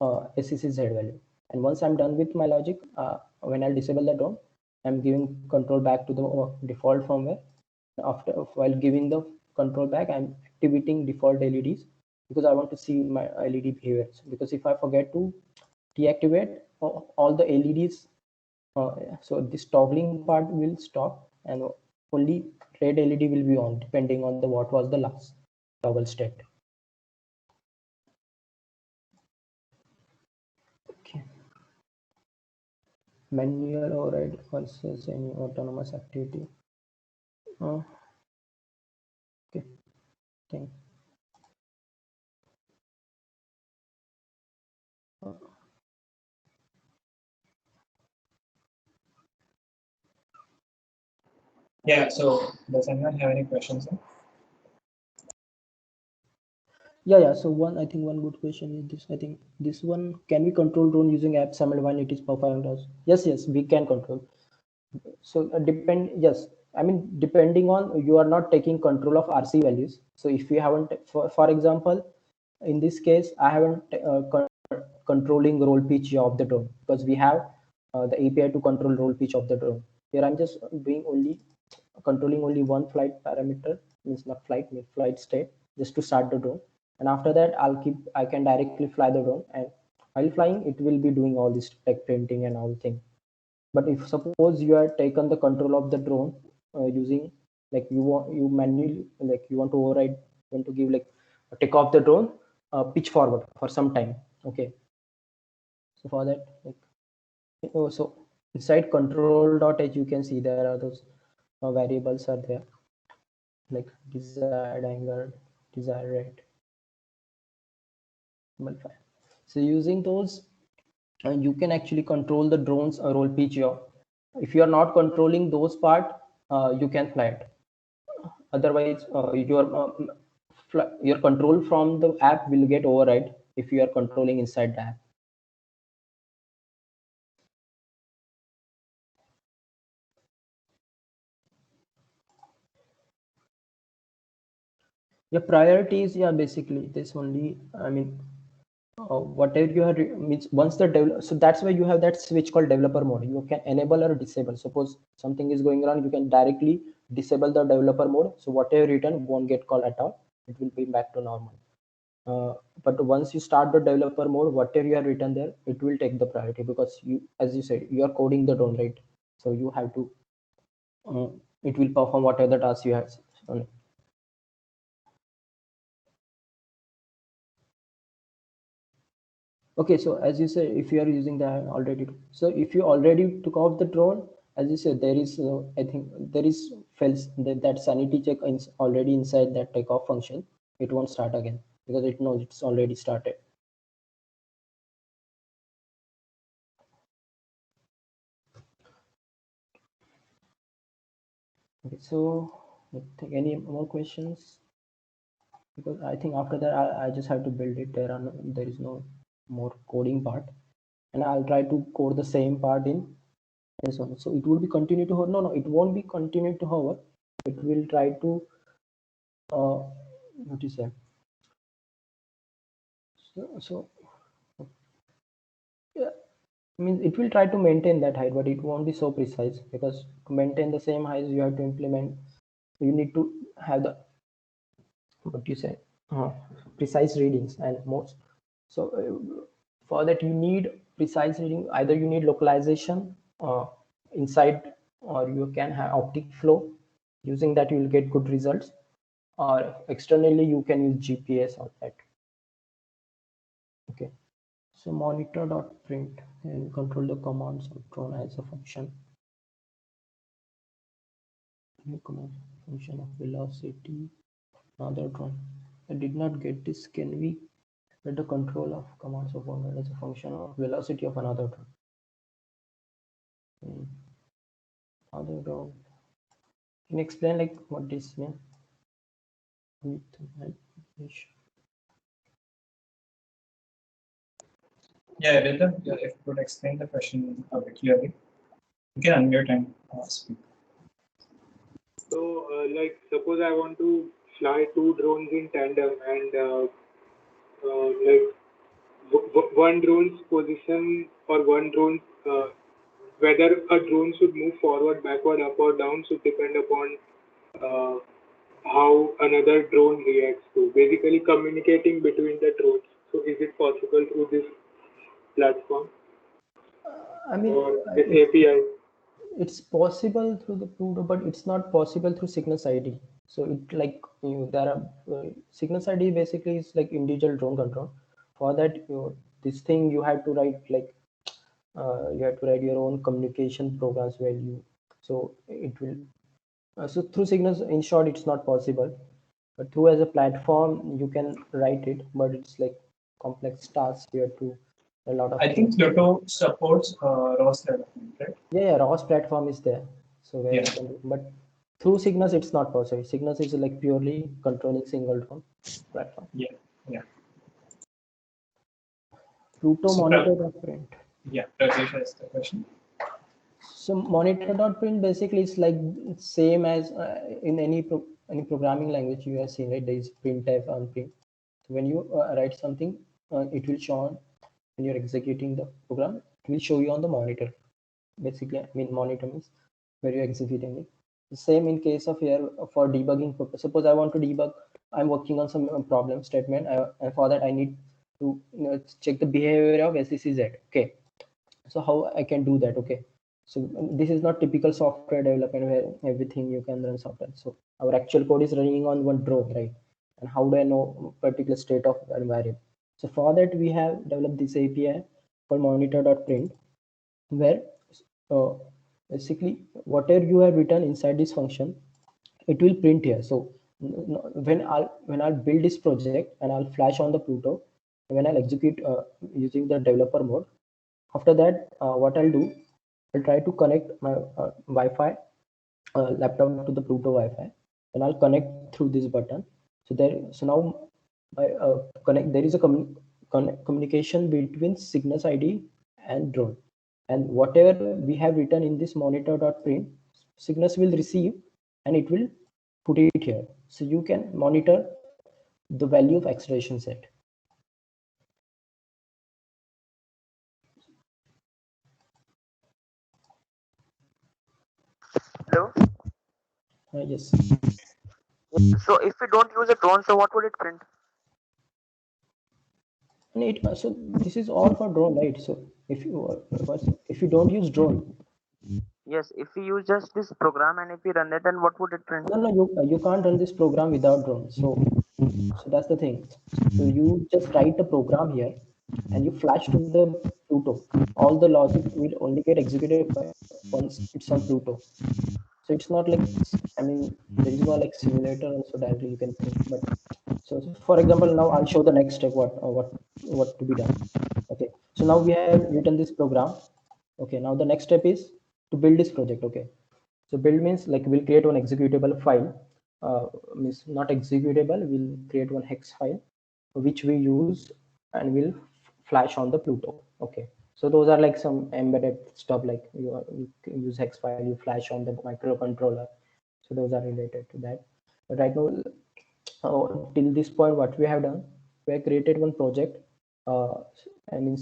SCC Z value. And once I'm done with my logic, when I'll disable the drone, I'm giving control back to the default firmware. After, while giving the control back, I'm activating default LEDs because I want to see my LED behaviors. Because if I forget to deactivate all the LEDs, so this toggling part will stop and only red LED will be on depending on the what was the last toggle state. Okay. Manual override versus any autonomous activity. Okay. Thank. Yeah, so does anyone have any questions? Yeah. So I think one good question is this. I think this one, can we control drone using app SAML when it is performing us? Yes, we can control. So yes, I mean, depending on, you are not taking control of RC values. So if you haven't, for example, in this case, I haven't controlling roll pitch of the drone because we have the API to control roll pitch of the drone. Here I'm just controlling only one flight parameter, means not flight, means flight state, just to start the drone. And after that, I can directly fly the drone, and while flying, it will be doing all this tech printing and all things. But if suppose you are taken the control of the drone using, like you manually, like you want to override, want to give like take off the drone, pitch forward for some time. Okay, so for that, like, so inside control.h you can see there are those variables are there, like desired angle, desired rate. So using those, you can actually control the drone's roll pitch here. If you are not controlling those part, you can fly it. Otherwise, your control from the app will get override if you are controlling inside the app. Your priorities, yeah, basically this only. I mean, whatever you have means once the develop, so that's why you have that switch called developer mode. You can enable or disable. Suppose something is going wrong, you can directly disable the developer mode, so whatever written won't get called at all, it will be back to normal. But once you start the developer mode, whatever you have written there, it will take the priority, because you, as you said, you are coding the drone, right? So you have to it will perform whatever the task you have on it. Okay, so as you said, if you are using that already, so if you already took off the drone, as you said, there is I think there is fails that sanity check is already inside that takeoff function. It won't start again because it knows it's already started. Okay, so I think any more questions? Because I think after that I just have to build it. There is no more coding part, and I'll try to code the same part in this one. So it will be continue to hover. No, it won't be continue to hover. It will try to what is that? So yeah, I mean, it will try to maintain that height, but it won't be so precise, because to maintain the same height you have to implement. You need to have the what you say precise readings, and most So for that you need precise reading. Either you need localization inside, or you can have optic flow. Using that you will get good results, or externally you can use GPS on that. Okay, so monitor.print and control the commands of drone as a function. New command function of velocity, another drone. I did not get this. Can we get the control of commands of one as a function of velocity of another drone? Other drone. Can you explain like what this means? Yeah, Rhythm, if you could explain the question a bit clearly. You can unmute and speak. So, like, suppose I want to fly two drones in tandem, and like one drone's position or one drone, whether a drone should move forward, backward, up or down, should depend upon uh, how another drone reacts to. Basically, communicating between the drones. So, is it possible through this platform I mean, or this API? it's possible through the Pluto, but it's not possible through Cygnus ID. So it like there are Cygnus ID basically is like individual drone control. For that, this thing you have to write like you have to write your own communication programs where you. So it will. So through Cygnus, in short, it's not possible. But through as a platform, you can write it, but it's like complex tasks. You have to a lot of. I think Pluto supports ROS development, right? Yeah, ROS platform is there. So where Yeah. you can do, but through Cygnus it's not possible. Cygnus is like purely controlling single drone platform. Yeah, yeah. Pluto So, monitor.print. Yeah, Rajesh has the question. So monitor.print basically is like same as in any programming language you have seen, right? There is printf and print. So when you write something, it will show on when you're executing the program. It will show you on the monitor. Basically, I mean monitor means where you're executing it. The same in case of here for debugging purpose. Suppose I want to debug. I'm working on some problem statement, and for that I need to check the behavior of SCCZ. Okay, so how I can do that? Okay, so this is not typical software development where everything you can run software. So our actual code is running on one drone, right? And how do I know particular state of variable? So for that we have developed this API for monitor.print, where uh, basically whatever you have written inside this function, it will print here. So when I'll build this project and I'll flash on the Pluto, when I'll execute using the developer mode, after that what I'll do, I'll try to connect my Wi-Fi laptop to the Pluto Wi-Fi, and I'll connect through this button. So now I connect. There is a communication between Cygnus ID and drone, and whatever we have written in this monitor.print, Cygnus will receive and it will put it here. So you can monitor the value of acceleration set. Hello. Yes. So if we don't use a drone, so what would it print? And so this is all for drone, right? So if you don't use drone, Yes, if we use just this program and if we run it, then what would it print? no, you can't run this program without drone. So that's the thing. So you just write the program here and you flash to the Pluto. All the logic will only get executed once it's on Pluto. So it's not like, I mean, there is no like simulator also directly you can think. But so for example, now I'll show the next step what to be done. Okay, so now we have written this program. Okay, now the next step is to build this project. Okay, so build means like we'll create one executable file. Means not executable, we'll create one hex file which we use and will flash on the Pluto. Okay, so those are like some embedded stuff, like you use hex file, you flash on the microcontroller. So those are related to that. But right now, till this point, what we have done, we have created one project. I mean,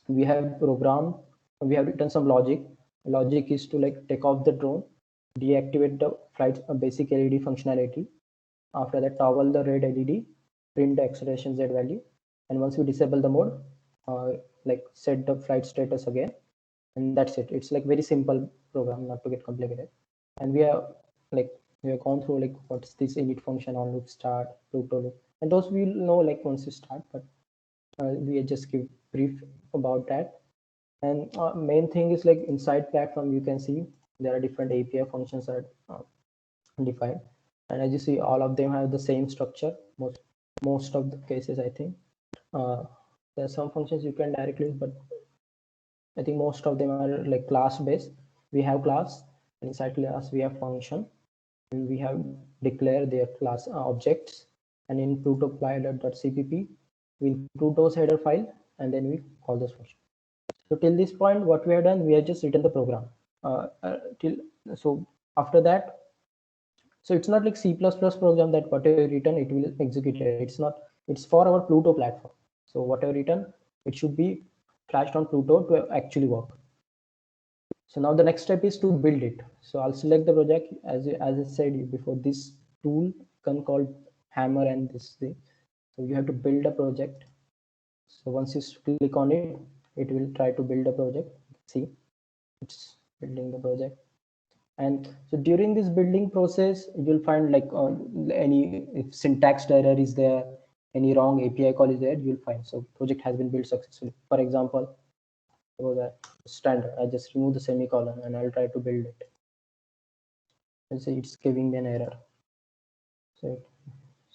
we have programmed, we have written some logic. Logic is to like take off the drone, deactivate the flight basic LED functionality. After that, toggle the red LED, print the acceleration Z value, and once we disable the mode, like set the flight status again, and that's it. It's like very simple program, not to get complicated. And we have gone through like what's this init function, on loop start, Pluto loop, and those we'll know like once you start, but we just give brief about that. And main thing is like inside platform, you can see there are different API functions that are defined, and as you see, all of them have the same structure. Most of the cases, I think. There are some functions you can directly use, but I think most of them are like class based. We have class, and inside class we have function, and we have declare their class objects, and in plutoply.cpp we include those header file, and then we call those function. So till this point, what we have done, we have just written the program. So after that, so it's not like C++ program that whatever written it will execute it. It's not. It's for our Pluto platform. So whatever written, it should be flashed on Pluto to actually work. So now the next step is to build it. So I'll select the project as I said before. This tool can called Hammer and this thing. So you have to build a project. So once you click on it, it will try to build a project. See, it's building the project. And so during this building process, you'll find like any if syntax error is there, any wrong API call is there, you'll find. So project has been built successfully. For example, so that standard, I just remove the semicolon and I'll try to build it. And say it's giving me an error. So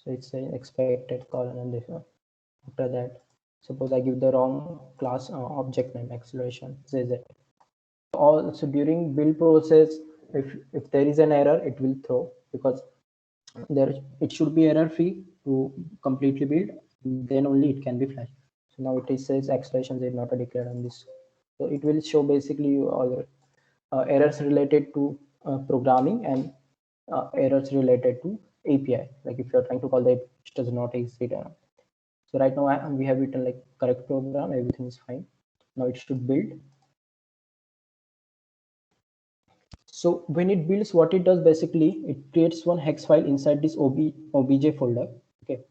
it's an expected colon, and this one. After that, suppose I give the wrong class object name, acceleration ZZ. Also during build process, if there is an error, it will throw, because there it should be error free to completely build, then only it can be flashed. So now it says acceleration is not declared on this, so it will show basically all errors related to programming and errors related to API. Like if you're trying to call the API, which does not exist. So right now we have written like correct program, everything is fine. Now it should build. So when it builds, what it does basically, it creates one hex file inside this obj folder. Okay,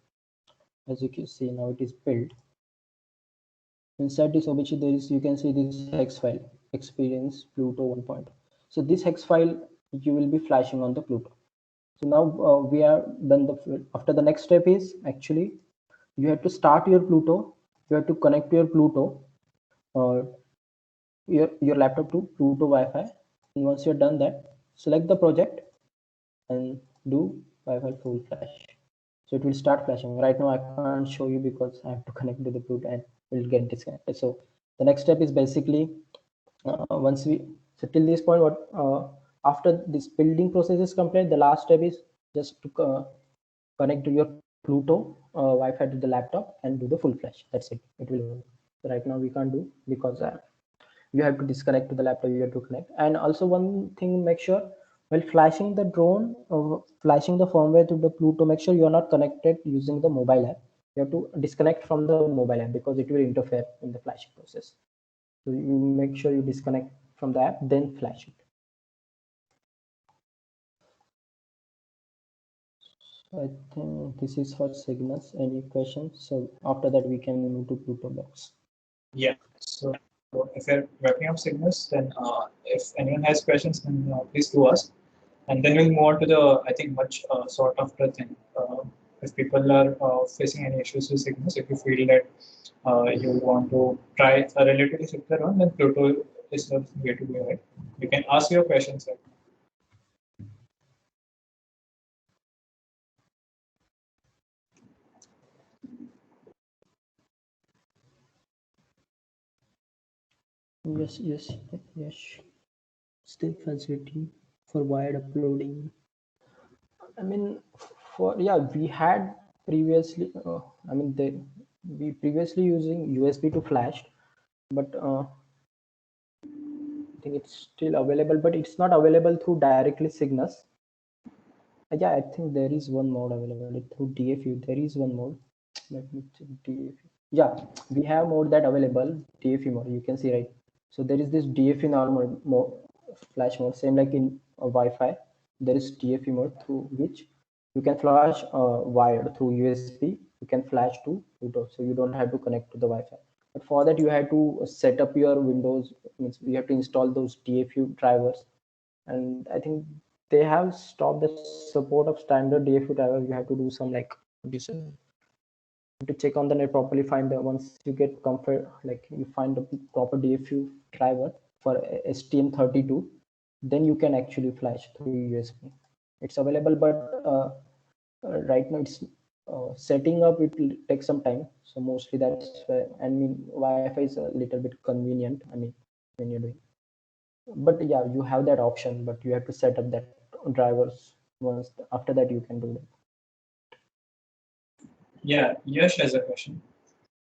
as you can see, now it is built. Inside this obj, there is, you can see this hex file, experience Pluto 1. So this hex file you will be flashing on the Pluto. So now we are done. After the next step is actually you have to start your Pluto. You have to connect your Pluto or your laptop to Pluto Wi-Fi. And once you're done that, select the project and do Wi-Fi full flash. So it will start flashing. Right now I can't show you because I have to connect to the Pluto and it will get disconnected. So the next step is basically once we, so till this point, what after this building process is complete, the last step is just to connect to your Pluto Wi-Fi to the laptop and do the full flash. That's it. It will work. So right now we can't do because you have to disconnect to the laptop, you have to connect. And also one thing, make sure while flashing the drone or flashing the firmware to the Pluto, make sure you are not connected using the mobile app. You have to disconnect from the mobile app because it will interfere in the flashing process. So you make sure you disconnect from the app, then flash it. So I think this is for signals. Any questions? So after that we can move to Pluto box. Yeah. So if you're wrapping up signals, then if anyone has questions, then please do ask. And then we'll move on to the, I think, much sought after thing. If people are facing any issues with signals, if you feel that you want to try a relatively simpler one, then Pluto is the way to go ahead. You can ask your questions. Right? Yes. Still facility for wired uploading. I mean, we had previously. We previously using USB to flash, but I think it's still available, but it's not available through directly Cygnus. Yeah, I think there is one mode available through DFU. There is one mode. Let me check DFU. Yeah, we have mode that available, DFU mode. You can see, right? So there is this DFU normal mode, flash mode, same like in Wi-Fi. There is DFU mode through which you can flash wired through USB you can flash to Windows, so you don't have to connect to the Wi-Fi. But for that, you have to set up your Windows. Means you have to install those DFU drivers, and I think they have stopped the support of standard DFU drivers. You have to do some like what do you say, to check on the net properly, find the once you get comfort, like you find the proper DFU driver for STM32, then you can actually flash through USB. It's available, but right now it's setting up, it will take some time. So mostly that's why, I mean, Wi-Fi is a little bit convenient, I mean, when you're doing, but yeah, you have that option, but you have to set up that drivers. Once after that, you can do that. Yeah, Yash has a question.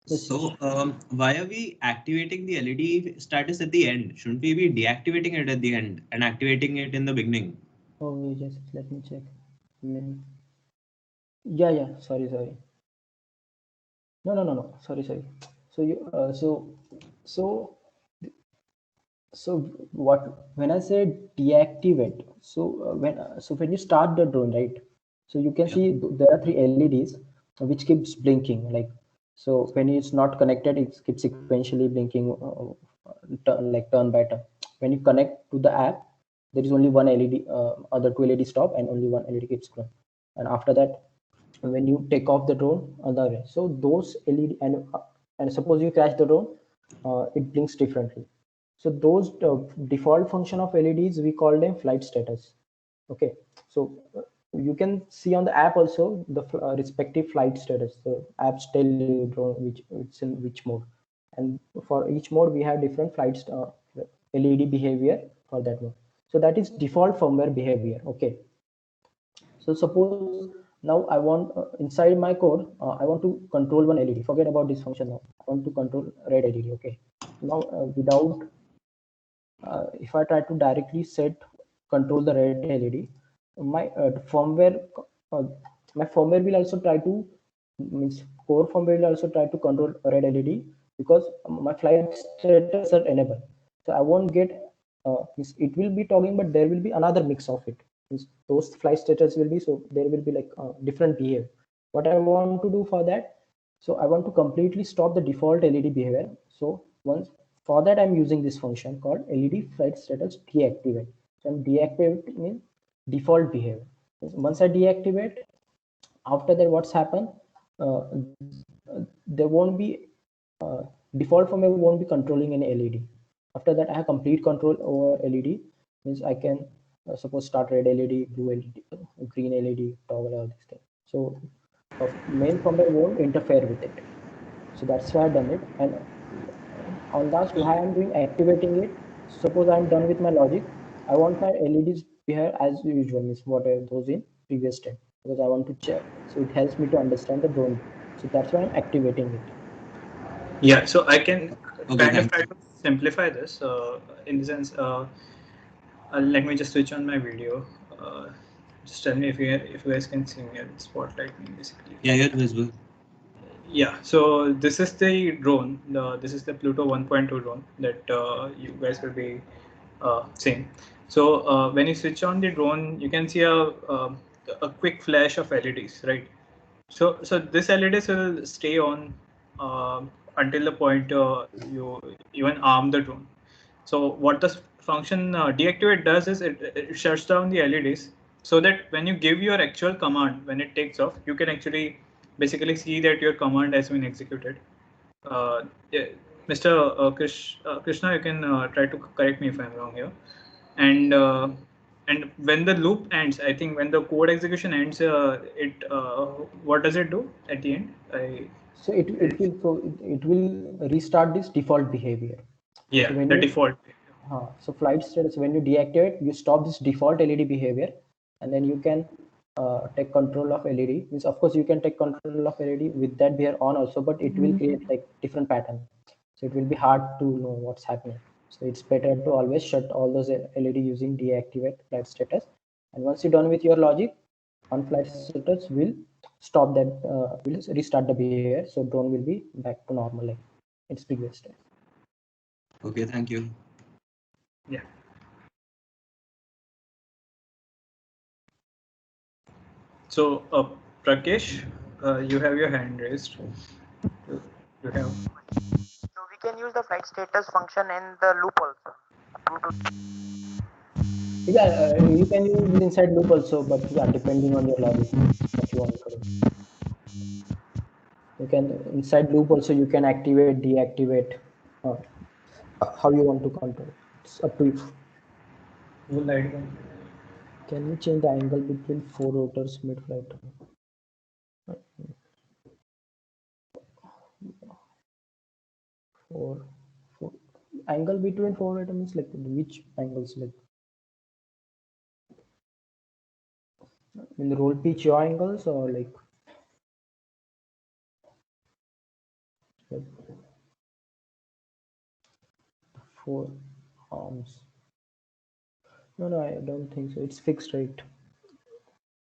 So, why are we activating the LED status at the end? Shouldn't we be deactivating it at the end and activating it in the beginning? Oh, just let me check. Yeah. Sorry. No. Sorry. So you so what when I say deactivate? So when you start the drone, right? So you can see there are 3 LEDs which keeps blinking. Like, so when it's not connected, it keeps sequentially blinking, turn by turn. When you connect to the app, there is only one LED. Other 2 LED stop, and only one LED keeps glowing. And after that, when you take off the drone on the way, so those LED, and suppose you crash the drone, it blinks differently. So those default function of LEDs, we call them flight status. Okay, so you can see on the app also the respective flight status. The apps tell you drone which it's in which mode, and for each mode we have different flights LED behavior for that one. So that is default firmware behavior. Okay, so suppose now I want inside my code, I want to control one LED. Forget about this function now. I want to control red LED. Okay, now without if I try to directly set control the red LED, my firmware uh, my firmware will also try to, means core firmware will also try to control red LED, because my flight status are enabled. So I won't get it will be talking, but there will be another mix of it. Means those flight status will be, so there will be like different behavior. What I want to do for that, so I want to completely stop the default LED behavior. So once for that, I'm using this function called LED flight status deactivate. So I'm deactivate means default behavior. Once I deactivate, after that, what's happened? Uh, there won't be default firmware won't be controlling any LED. After that, I have complete control over LED. Means I can suppose start red LED, blue LED, green LED, toggle all these things. So main firmware won't interfere with it. So that's why I've done it. And on last, why I'm doing activating it. Suppose I'm done with my logic, I want my LEDs behave as usual, means whatever those in previous step, because I want to check. So it helps me to understand the drone. So that's why I'm activating it. Yeah, so I can Okay, kind of thank try you. to simplify this in the sense. Let me just switch on my video. Just tell me if you guys can see me at spotlight me basically. Yeah, you're visible. Yeah, so this is the drone. This is the Pluto 1.2 drone that you guys will be seeing. So when you switch on the drone, you can see a quick flash of LEDs, right? So this LEDs will stay on until the point you even arm the drone. So what the function deactivate does is it shuts down the LEDs, so that when you give your actual command, when it takes off, you can actually basically see that your command has been executed. Yeah, Mr. Krishna, you can try to correct me if I'm wrong here. And when the loop ends, I think when the code execution ends, what does it do at the end? So it will restart this default behavior. Yeah, So when the you default. so flight status, when you deactivate, you stop this default LED behavior, and then you can take control of LED. Means of course you can take control of LED with that behavior on also, but it will create like different pattern. So it will be hard to know what's happening. So it's better to always shut all those LED using deactivate flight status. And once you're done with your logic, on flight status will stop that, will restart the behavior. So drone will be back to normal like its previous state. Okay, thank you. Yeah. So Prakesh, you have your hand raised. You have. So we can use the flight status function in the loop also. Yeah, you can use it inside loop also, but yeah, depending on your logic, what you want to do. You can inside loop also you can activate, deactivate, uh, how you want to control. It's up to you. Full light gun. Can you change the angle between 4 rotors mid-flight? Four angle between 4 rotors means like which angles, like in the roll pitch yaw angles or like 4 arms? No, I don't think so. It's fixed, right?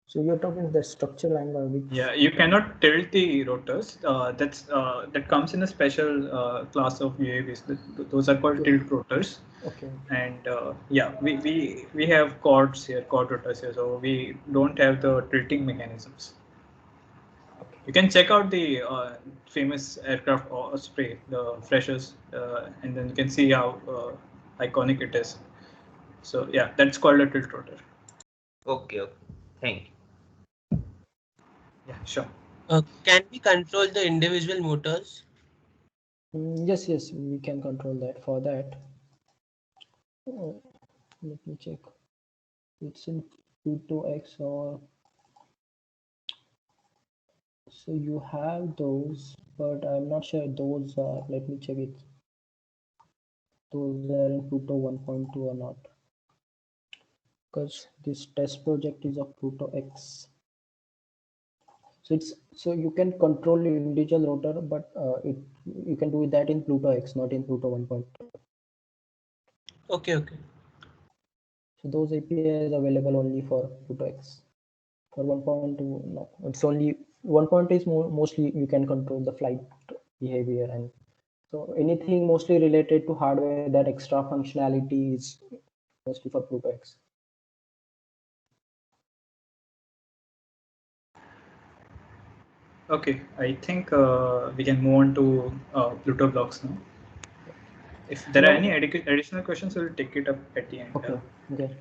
So you're talking the structural angle, which Yeah, you cannot tilt the rotors. That comes in a special class of UAVs. Those are called tilt rotors. okay. And yeah, we have chords here, chord rotors here, so we don't have the tilting mechanisms. You can check out the famous aircraft Osprey, the Freshers, and then you can see how iconic it is. So yeah, that's called a tilt rotor. Okay. Thank you. Yeah, sure. Can we control the individual motors? Yes, we can control that. For that, let me check. It's in Pluto-X, or so you have those, but I'm not sure those are. Let me check it. Those are in Pluto 1.2 or not, because this test project is of Pluto-X. So you can control individual rotor, but you can do that in Pluto-X, not in Pluto 1.2. Okay. So those APIs available only for Pluto-X. For 1.2, no, it's only 1.2 is mostly you can control the flight behavior, and so anything mostly related to hardware, that extra functionality is mostly for Pluto-X. Okay, I think we can move on to Pluto blocks now. If there are any additional questions, we'll take it up at the end. Okay.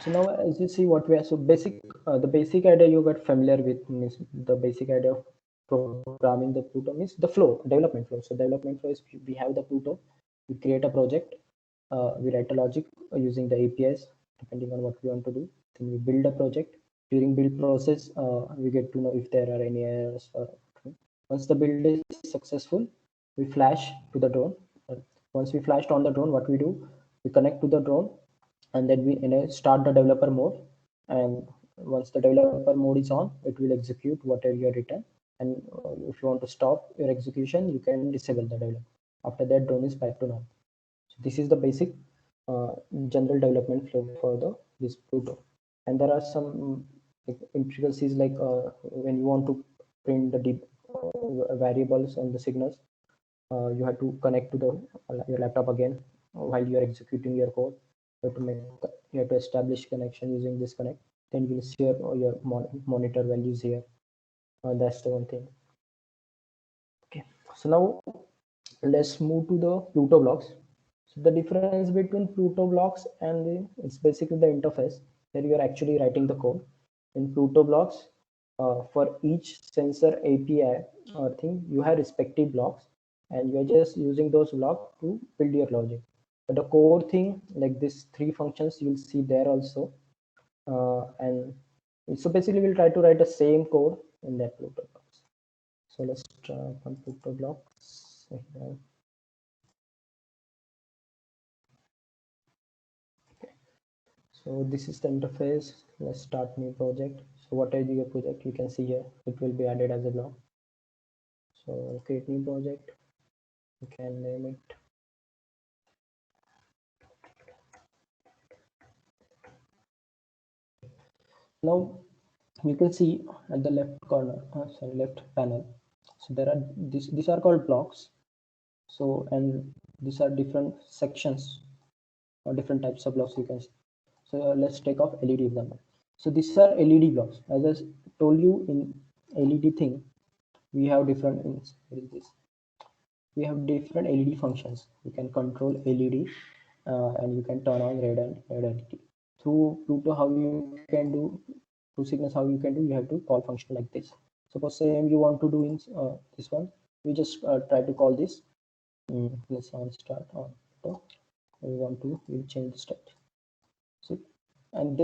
So now, as you see, what we are, so the basic idea you got familiar with means the basic idea of programming the Pluto means the flow, development flow. So development flow is we have the Pluto, we create a project, we write a logic using the APIs depending on what we want to do. Then we build a project. During build process, we get to know if there are any errors. Once the build is successful, we flash to the drone. Once we flashed on the drone, what we do, we connect to the drone, and then we start the developer mode. And once the developer mode is on, it will execute whatever you have written. And if you want to stop your execution, you can disable the developer. After that, drone is back to normal. So this is the basic general development flow for this Pluto. And there are some intricacies like when you want to print the variables and the signals, you have to connect to your laptop again while you are executing your code. You have to establish connection using this connect. Then you will share your monitor values here. That's the one thing. Okay, so now let's move to the Pluto blocks. So the difference between Pluto blocks and it's basically the interface that you are actually writing the code. In Pluto blocks, for each sensor API or thing, you have respective blocks, and you are just using those blocks to build your logic. But the core thing, like these 3 functions, you'll see there also. And so basically, we'll try to write the same code in that Pluto blocks. So let's try on Pluto blocks. So this is the interface. Let's start new project. So what is your project? You can see here, it will be added as a block. So create new project. You can name it. Now you can see at the left corner, left panel. So there are these are called blocks. So and these are different sections or different types of blocks you can see. So let's take off LED example. So these are LED blocks. As I told you in LED thing, we have different we have different LED functions. You can control LED and you can turn on red and red LED. Through Pluto, how you can do through Cygnus, how you can do, you have to call function like this. Suppose same you want to do in this one, we just try to call this. Let's on start on. So we want to, we'll change the state. So and